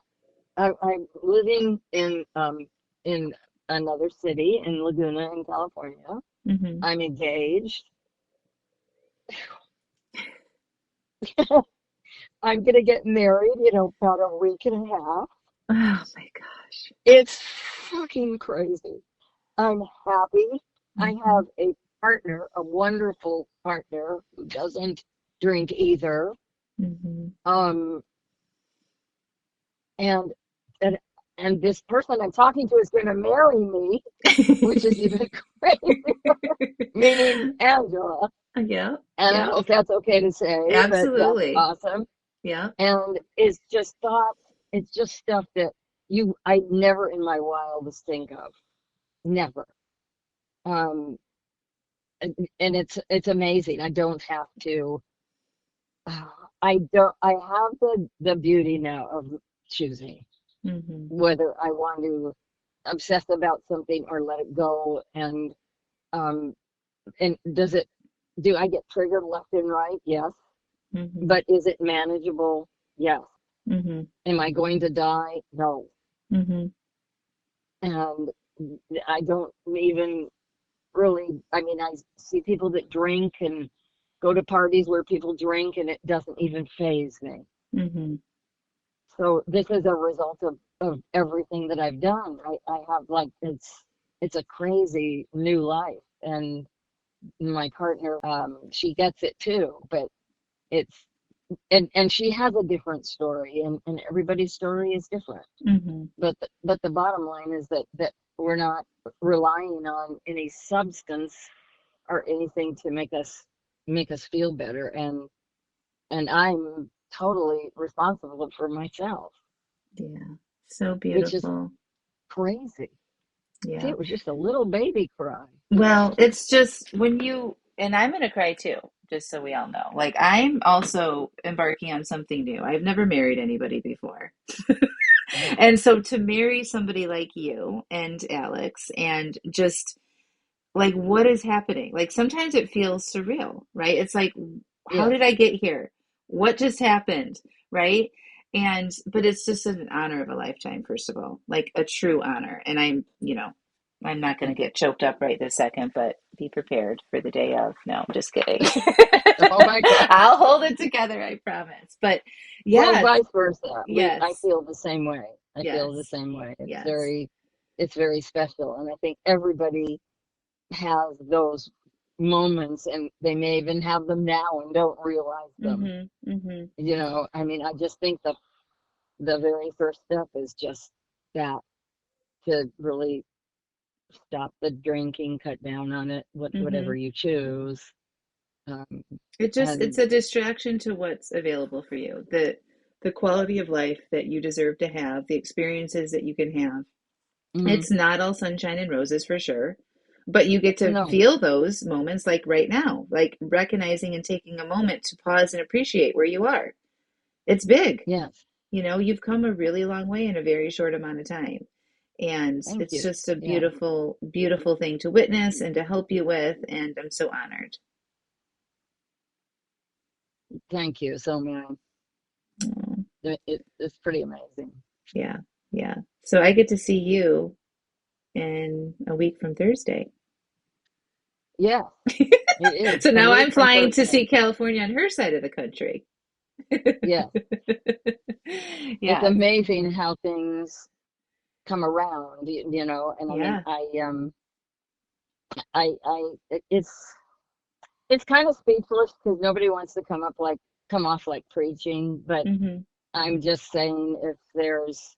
I'm living in another city in Laguna in California. Mhm. I'm engaged. I'm gonna get married in about a week and a half. Oh my gosh. It's fucking crazy. I'm happy. I Mhm. have a partner, a wonderful partner who doesn't drink either. Mhm. Um, and and and this person I'm talking to is going to marry me, which is even crazy, meaning Angela. Yeah. And I Yeah. hope that's okay to say, but that's Absolutely. awesome. Yeah. And it's just stuff that I never in my wildest think of. Never. Um, and it's amazing. I don't have to. I don't. I have the beauty now of choosing Mhm. whether I want to obsess about something or let it go. Um, and do I get triggered left and right? Yes. Mhm. But is it manageable? Yes. Mhm. Am I going to die? No. Mhm. And I don't even really, I mean, I see people that drink and go to parties where people drink and it doesn't even faze me. Mhm. So this is a result of everything that I've done. I have like it's a crazy new life. And my partner, she gets it too, but it's and she has a different story and everybody's story is different. Mhm. But the bottom line is that we're not relying on any substance or anything to make us feel better. And I'm totally responsible for myself, Yeah. So which is beautiful. crazy. See, Yeah. it was just a little baby cry. Well, it's just when and I'm gonna cry too, just so we all know. Like, I'm also embarking on something new. I've never married anybody before. Yeah. And so to marry somebody like you and Alex and just like what is happening? Like sometimes it feels surreal, right? It's like, how Yes. did I get here? What just happened? Right? And but it's just an honor of a lifetime, first of all, like a true honor. And I'm not going to get choked up right this second, but be prepared for the day of. No, I'm just kidding. Oh my God. I'll hold it together, I promise. But Well, yes, vice versa. I yes, feel the same way. I feel the yes, same way. yes. It's very special. And I think everybody has those moments and they may even have them now and don't realize them. Mhm, mhm. I mean, I just think the very first step is just that to really stop the drinking, cut down on it, whatever Mhm. you choose. Um, It's and a distraction to what's available for you. The quality of life that you deserve to have, the experiences that you can have. mm, It's not all sunshine and roses for sure, but you get to no, feel those moments like right now, like recognizing and taking a moment to pause and appreciate where you are. It's big. yes, You've come a really long way in a very short amount of time. And thank it's you. just a Yeah, beautiful, beautiful thing to witness and to help you with. And I'm so honored. thank you so much. Oh, It's pretty amazing. yeah, yeah. So I get to see you in a week from Thursday. Yeah, it is So a now week I'm from flying to Thursday. see California on her side of the country. Yes, it's Yeah, amazing how things come around, and I mean, yeah. it's kind of speechless because nobody wants to come off like preaching, but Hmm. I'm just saying if there's,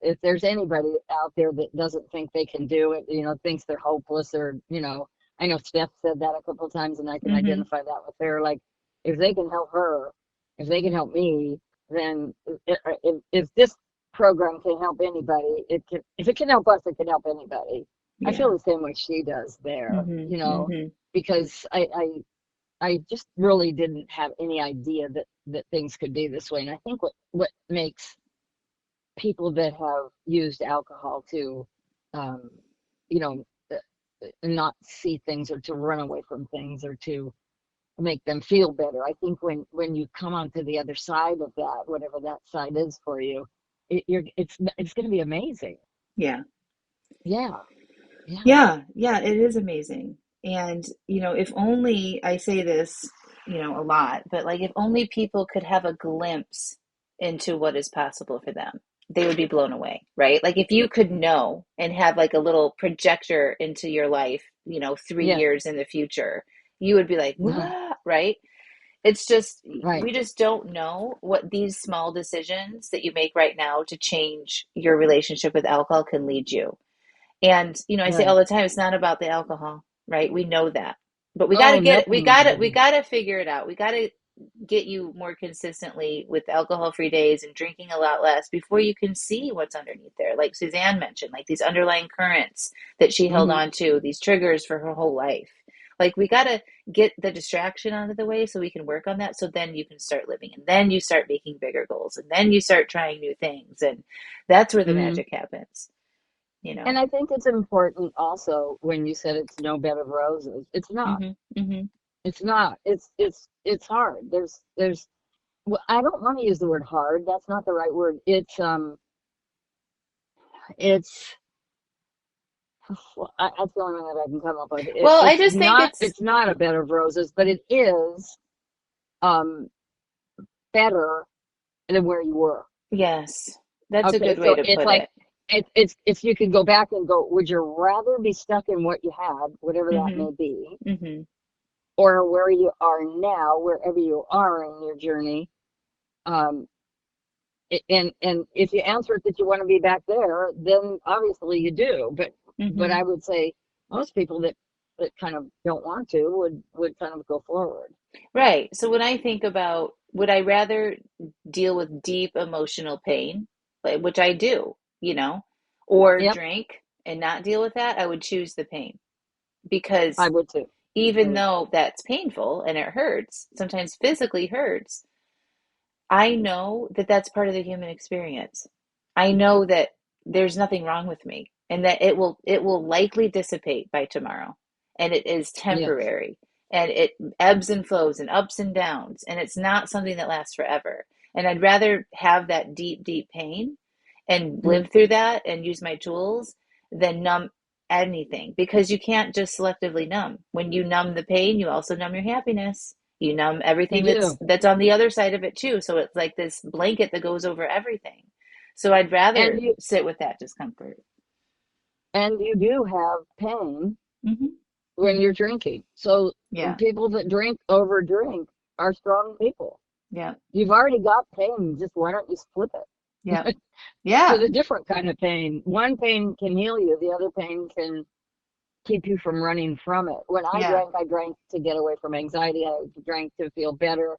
if there's anybody out there that doesn't think they can do it, thinks they're hopeless or, I know Steph said that a couple of times and I can Hmm. identify that with her. Like, if they can help her, if they can help me, then if this program can help anybody, if it can help us, it can help anybody. I feel Yeah. the same way she does there, Hmm. Hmm. because I just really didn't have any idea that things could be this way. And I think what makes people that have used alcohol to, um, you know, not see things or to run away from things or to make them feel better. I think when you come onto the other side of that, whatever that side is for you, it's going to be amazing. Yeah. Yeah, yeah, Yeah, yeah, it is amazing. And, if only I say this, a lot, but like if only people could have a glimpse into what is possible for them, they would be blown away, right? Like if you could know and have like a little projector into your life, 3 yeah, years in the future, you would be like, right, what? Right? It's just, right, we just don't know what these small decisions that you make right now to change your relationship with alcohol can lead you. And, I say all right. the time, it's not about the alcohol, right? We know that. But we got to Oh, get it. nothing is about We it. got to figure it out. We got to get you more consistently with alcohol-free days and drinking a lot less before you can see what's underneath there. Like Suzanne mentioned, like these underlying currents that she held Hmm. on to, these triggers for her whole life. Like we got to get the distraction out of the way so we can work on that. So then you can start living and then you start making bigger goals and then you start trying new things. And that's where the Hmm. magic happens, you And know? I think it's important also when you said it's no bed of roses. It's not. Mhm. Mhm. It's not. It's hard. There's well, I don't want to use the word hard. That's not the right word. It's well, that's the only one that I can come up with. Well, I just think it's it's not a bed of roses, but it is um better than where you were. yes. That's a Okay, good way so to it's put like it. it's if you could go back and go, would you rather be stuck in what you had, whatever that Mhm. may be, Mhm. or where you are now, wherever you are in your journey? Um, and if you answer it that you want to be back there, then obviously you do. But Mhm. I would say most people that kind of don't want to would kind of go forward. Right. So when I think about would I rather deal with deep emotional pain, like which I do, or Yep, drink and not deal with that, I would choose the pain I because would too. I even would too. though that's painful and it hurts, sometimes physically hurts, I know that that's part of the human experience. I know that there's nothing wrong with me and that it will likely dissipate by tomorrow. And it is Yes. temporary and it ebbs and flows and ups and downs and it's not something that lasts forever. And I'd rather have that deep, deep pain and Hmm. live through that and use my tools than numb anything because you can't just selectively numb. When you numb the pain, you also numb your happiness. You numb You everything that's do. that's on the other side of it too. So it's like this blanket that goes over everything. So I'd And rather you sit with that discomfort. and you do have pain Hmm. when you're drinking. So Yeah. people that overdrink are strong people. Yeah. You've already got pain. Just why don't you split it? Yeah. So Yeah. the different kind of pain. One pain can heal you, the other pain can keep you from running from it. When Yeah. I drank to get away from anxiety. I drank to feel better.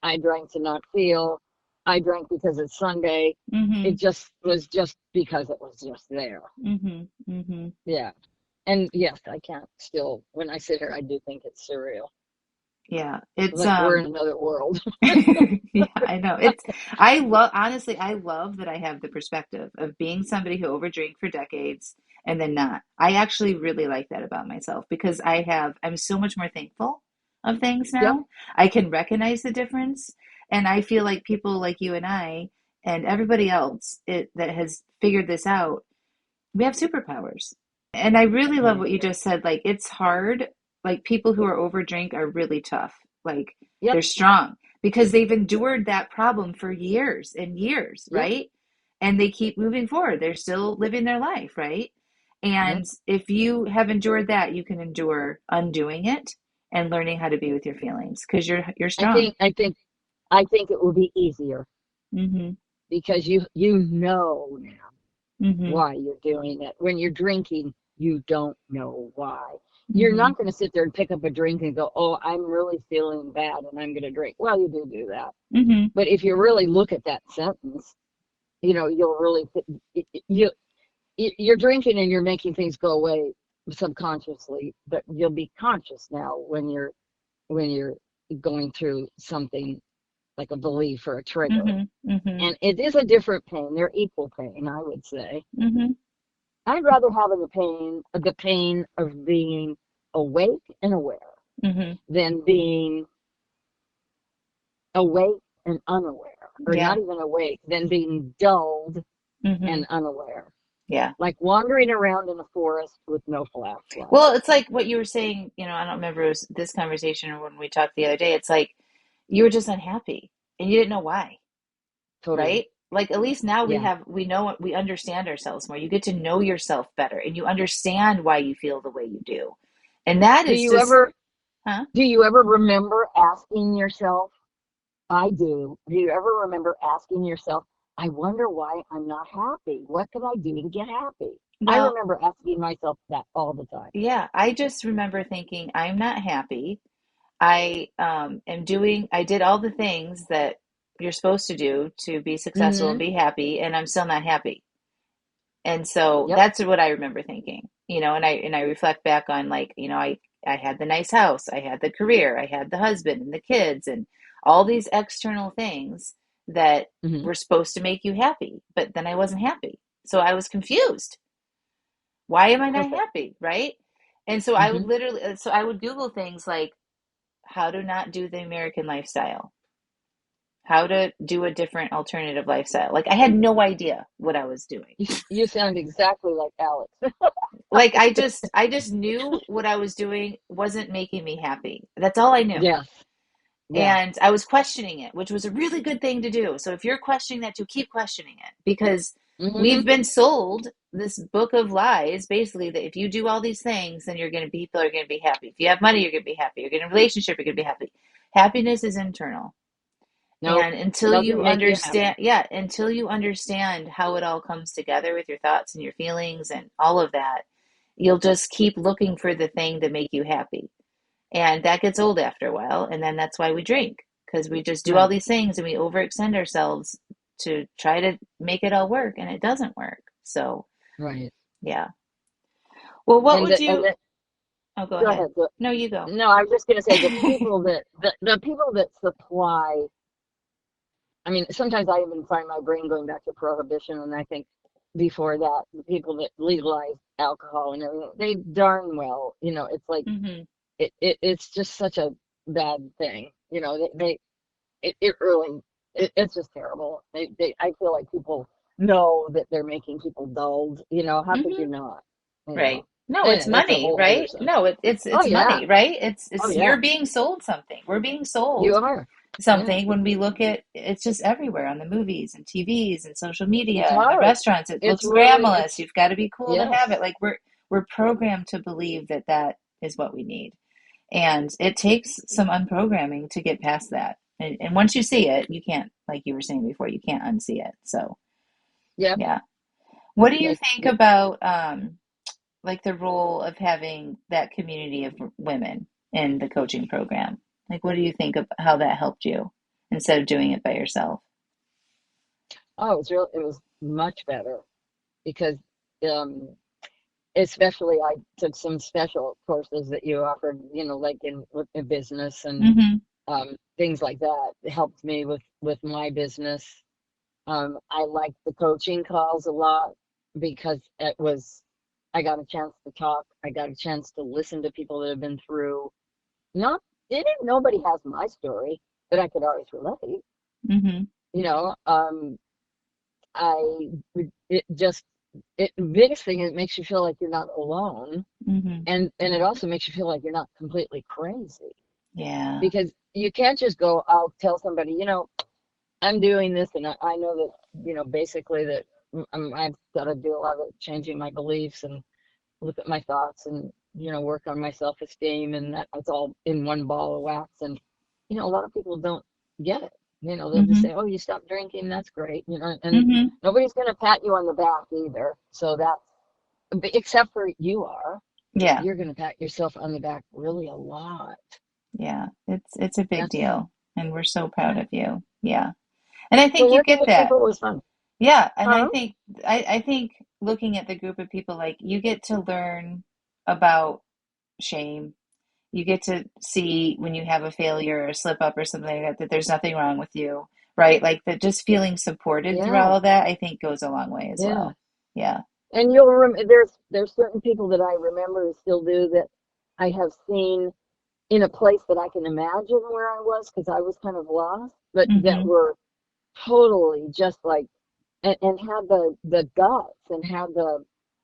I drank to not feel. I drank because it's Sunday. It Mm-hmm. just was just because it was just there. Mm-hmm. Mm-hmm. Yeah. And yes, I can't still, when I sit here, I do think it's surreal. Yeah. It's Like we're in another world. yeah, I know. I love honestly, I love that I have the perspective of being somebody who overdrank for decades and then not. I actually really like that about myself because I'm so much more thankful of things Yep. now. I can recognize the difference and I feel like people like you and I and everybody else that has figured this out, we have superpowers. And I really love I what you agree. just said. Like, it's hard. Like, people who are over drink are really tough. Like, they're Yep. strong because they've endured that problem for years and years, Yep. right? And they keep moving forward. They're still living their life, right? Yep. And if you have endured that, you can endure undoing it and learning how to be with your feelings because you're I strong. think I think I think it will be easier Mm-hmm. because you know now Mm-hmm. why you're doing it. When you're drinking, you don't know why. You're Mm-hmm. not going to sit there and pick up a drink and go, "Oh, I'm really feeling bad and I'm going to drink." Well, you do that. Mm-hmm. But if you really look at that sentence, you'll really you you're drinking and you're making things go away subconsciously, but you'll be conscious now when you're going through something like a belief or a trigger. Mm-hmm. Mm-hmm. And it is a different pain. They're equal pain, I would say. Mm-hmm. I'd rather have the pain of being awake and aware Mm-hmm. than being awake and unaware, or Yeah. not even awake, than being dulled Mm-hmm. and unaware. Yeah. Like wandering around in a forest with no flashlight. Well, it's like what you were saying, I don't remember it was this conversation or when we talked the other day. It's like you were just unhappy and you didn't know why, Totally. right? Like at least now Yeah. we know we understand ourselves more. You get to know yourself better and you understand why you feel the way you do. And that Do is you just, ever huh? do you ever remember asking yourself, I do. Do you ever remember asking yourself, I wonder why I'm not happy? What could I do to get happy? I Well, remember asking myself that all the time. yeah, I just remember thinking I'm not happy. I did all the things that you're supposed to do to be successful and Mm-hmm. be happy, and I'm still not happy. And so Yep. that's what I remember thinking, and I reflect back on like, I had the nice house, I had the career, I had the husband and the kids and all these external things that Mm-hmm. were supposed to make you happy, but then I wasn't happy. So I was confused. Why am I not Perfect. happy, right? And so I would Mm-hmm. literally, so I would Google things like how to not do the American lifestyle, how to do a different alternative lifestyle. Like I had no idea what I was doing. You sound exactly like Alex. Like I just knew what I was doing wasn't making me happy. That's all I knew. Yes. Yeah. And I was questioning it, which was a really good thing to do. So if you're questioning that too, keep questioning it because Mm-hmm. we've been sold this book of lies, basically, that if you do all these things, then people are going to be happy. If you have money, you're going to be happy. You're going to relationship, you're going to be happy. Happiness is internal. Nope. And It doesn't make you happy. until you understand how it all comes together with your thoughts and your feelings and all of that, you'll just keep looking for the thing to make you happy. And that gets old after a while. And then that's why we drink, because we just do all Right. these things and we overextend ourselves to try to make it all work, and it doesn't work. So, Right. yeah. Well, what And would the, and you, the, oh, go go ahead. ahead. No, you go. No, I was just going to say the people that supply. I mean, sometimes I even find my brain going back to prohibition, and I think before that, the people that legalized alcohol and everything, they darn well, it's like Mm-hmm. it's just such a bad thing. It really, it's just terrible. I feel like people know that they're making people dulled. How could Mm-hmm. you not? You Right. know, No, it's and that's a money, whole other right? subject. No, it's Oh it's yeah, money, right? oh You're yeah, being sold something. We're being you sold are. Yeah, something when we look at it's just everywhere on the movies and TVs and social media it's and the hard. restaurants. It It's looks really, glamorous. it's You've got to be cool to have it. yes, Like we're programmed to believe that that is what we need. And it takes some unprogramming to get past that. And once you see it, you can't, like you were saying before, you can't unsee it. So, Yep. Yeah. What do you Make think it, about like the role of having that community of women in the coaching program? Like, what do you think of how that helped you instead of doing it by yourself? it was much better because, um, especially I took some special courses that you offered, like in business and Mm-hmm. things like that. It helped me with my business. I liked the coaching calls a lot because I got a chance to talk. I got a chance to listen to people that have been through. Not, it didn't, nobody has my story, but I could always relate. Mm-hmm. You know, I it just it biggest thing is it makes you feel like you're not alone, Mm-hmm. and it also makes you feel like you're not completely crazy Yeah. because you can't just go out tell somebody, I'm doing this, and I know that, basically that I've got to do a lot of changing my beliefs and look at my thoughts and, work on my self-esteem, and that's all in one ball of wax. And, a lot of people don't get it. They'll just Mm-hmm. say, oh, you stopped drinking, that's great, and Mm-hmm. nobody's going to pat you on the back either. So except for you are, Yeah. you're going to pat yourself on the back really a lot. Yeah. It's a big That's, deal, and we're so proud yeah. of you. Yeah. And I So think you working get with that. people was fun. Yeah, and Huh? I think looking at the group of people, like you get to learn about shame. You get to see when you have a failure or a slip up or something like that, that there's nothing wrong with you, right? Like that just feeling supported through Yeah. all of that, I think goes a long way as Yeah. well. Yeah. And there's certain people that I remember and still do that I have seen in a place that I can imagine where I was because I was kind of lost, but that Mm-hmm. were totally just like and had the guts and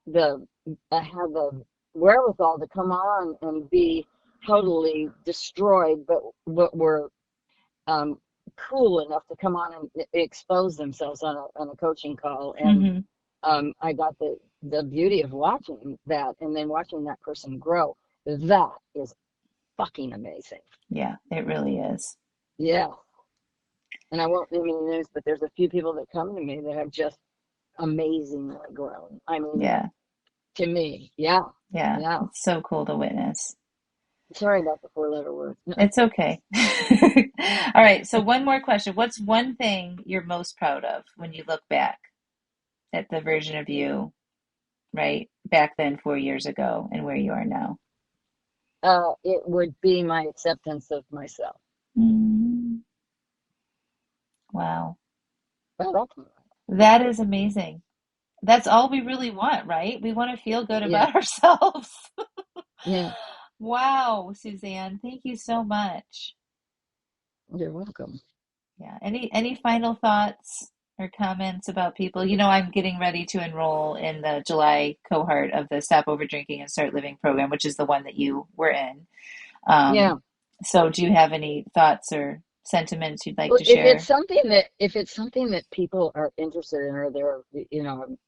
the had the wherewithal to come on and be totally destroyed, but were um, cool enough to come on and expose themselves on a coaching call. And Mm-hmm. I got the beauty of watching that and then watching that person grow. That is fucking amazing. Yeah, it really is. Yeah. And I won't name any names, but there's a few people that come to me that have just amazingly grown. I mean, Yeah. to me, yeah, Yeah. yeah. It's so cool to witness. Sorry about the four-letter words. No, It's okay. All right, so one more question. What's one thing you're most proud of when you look back at the version of you, right, back then 4 years ago and where you are now? it would be my acceptance of myself. Mm, wow. Well, that's That is amazing. That's all we really want, right? We want to feel good yeah, about ourselves. yeah. Wow, Suzanne, thank you so much. You're welcome. Yeah. Any final thoughts or comments about people? You know, I'm getting ready to enroll in the July cohort of the Stop Over Drinking and Start Living program, which is the one that you were in. Yeah. So do you have any thoughts or sentiments you'd like Well, to share? if it's something that people are interested in, or they're,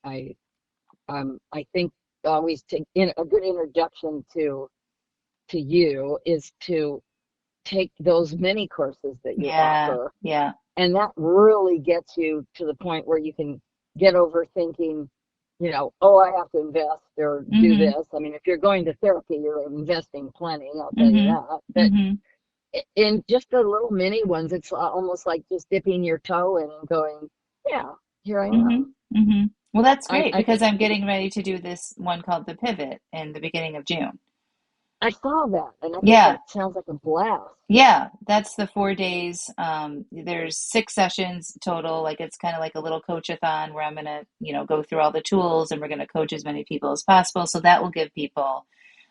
I think always in a good introduction to you is to take those mini courses that you Yeah, offer, yeah. and that really gets you to the point where you can get over thinking, oh, I have to invest or do Mm-hmm. this. I mean, if you're going to therapy, you're investing plenty, I'll tell you Mm-hmm. that. But Mm-hmm. in just the little mini ones, it's almost like just dipping your toe in and going, yeah, here I Mm-hmm. am. Mm-hmm. Well, that's I, great I because think I'm getting ready to do this one called The Pivot in the beginning of June. I saw that, and I think Yeah, that sounds like a blast. yeah, that's the 4 days. There's 6 sessions total. Like it's kind of like a little coach-a-thon where I'm gonna, go through all the tools and we're gonna coach as many people as possible. So that will give people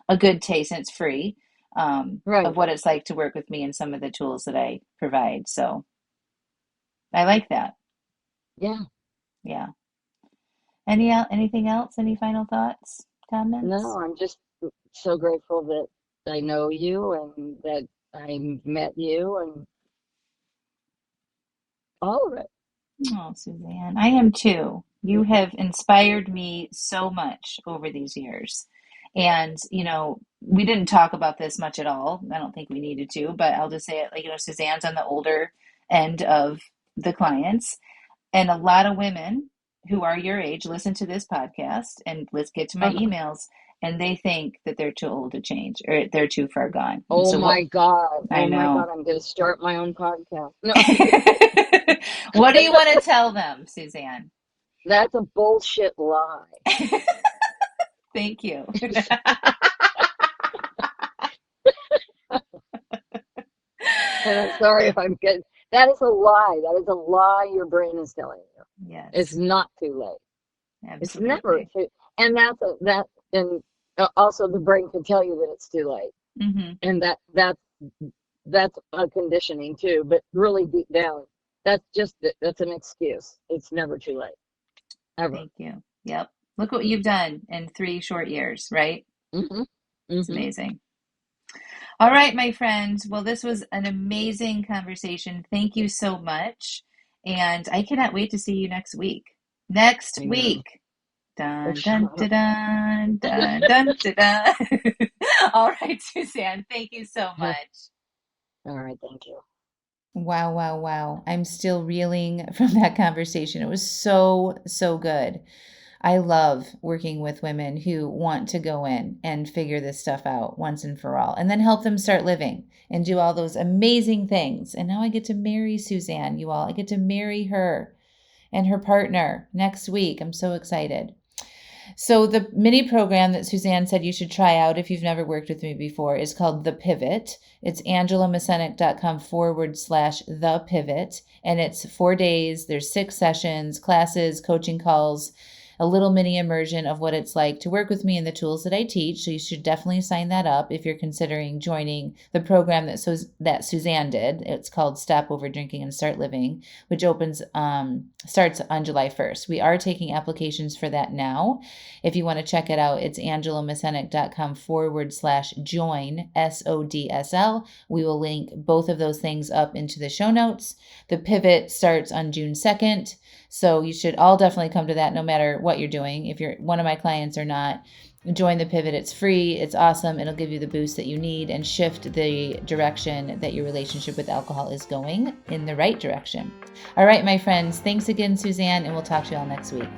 a good taste, and it's free, of Right. what it's like to work with me and some of the tools that I provide. So I like that. Yeah. Yeah. Anything else? Any final thoughts, comments? No, I'm just so grateful that I know you and that I met you and all of it. Oh, Suzanne, I am too. You have inspired me so much over these years. And, we didn't talk about this much at all. I don't think we needed to, but I'll just say it like, Suzanne's on the older end of the clients, and a lot of women who are your age listen to this podcast and let's get to my Uh-huh. emails and they think that they're too old to change or they're too far gone. And Oh so what my God. I Oh my God. know. I'm going to start my own podcast. No, What do you want to tell them, Suzanne? that's a bullshit lie. Thank you. And I'm sorry if I'm good. That is a lie. That is a lie your brain is telling you. It's Yes, not too late. It's never absolutely. too. And and also the brain can tell you that it's too late. Hmm. And that's a conditioning too. But really deep down, that's an excuse. It's never too late, ever. Thank you. Yep. Look what you've done in 3 short years, right? Hmm. It's Hmm. amazing. All right, my friends. Well, this was an amazing conversation. Thank you so much. And I cannot wait to see you next week. Next I know. week. Dun, dun, dun, dun, dun, dun, dun, dun. All right, Suzanne, thank you so much. All right, thank you. Wow, wow, wow. I'm still reeling from that conversation. It was so, so good. I love working with women who want to go in and figure this stuff out once and for all, and then help them start living and do all those amazing things. And now I get to marry Suzanne, you all. I get to marry her and her partner next week. I'm so excited. So the mini program that Suzanne said you should try out if you've never worked with me before is called The Pivot. It's angelamascenik.com/the pivot. And it's 4 days. There's 6 sessions, classes, coaching calls, a little mini immersion of what it's like to work with me and the tools that I teach. So you should definitely sign that up if you're considering joining the program that Suzanne did. It's called Stop Over Drinking and Start Living, which starts on July 1st. We are taking applications for that now. If you want to check it out, it's angelamascenik.com/join, SODSL. We will link both of those things up into the show notes. The pivot starts on June 2nd. So you should all definitely come to that no matter what you're doing. If you're one of my clients or not, join the pivot. It's free. It's awesome. It'll give you the boost that you need and shift the direction that your relationship with alcohol is going in the right direction. All right, my friends. Thanks again, Suzanne, and we'll talk to you all next week.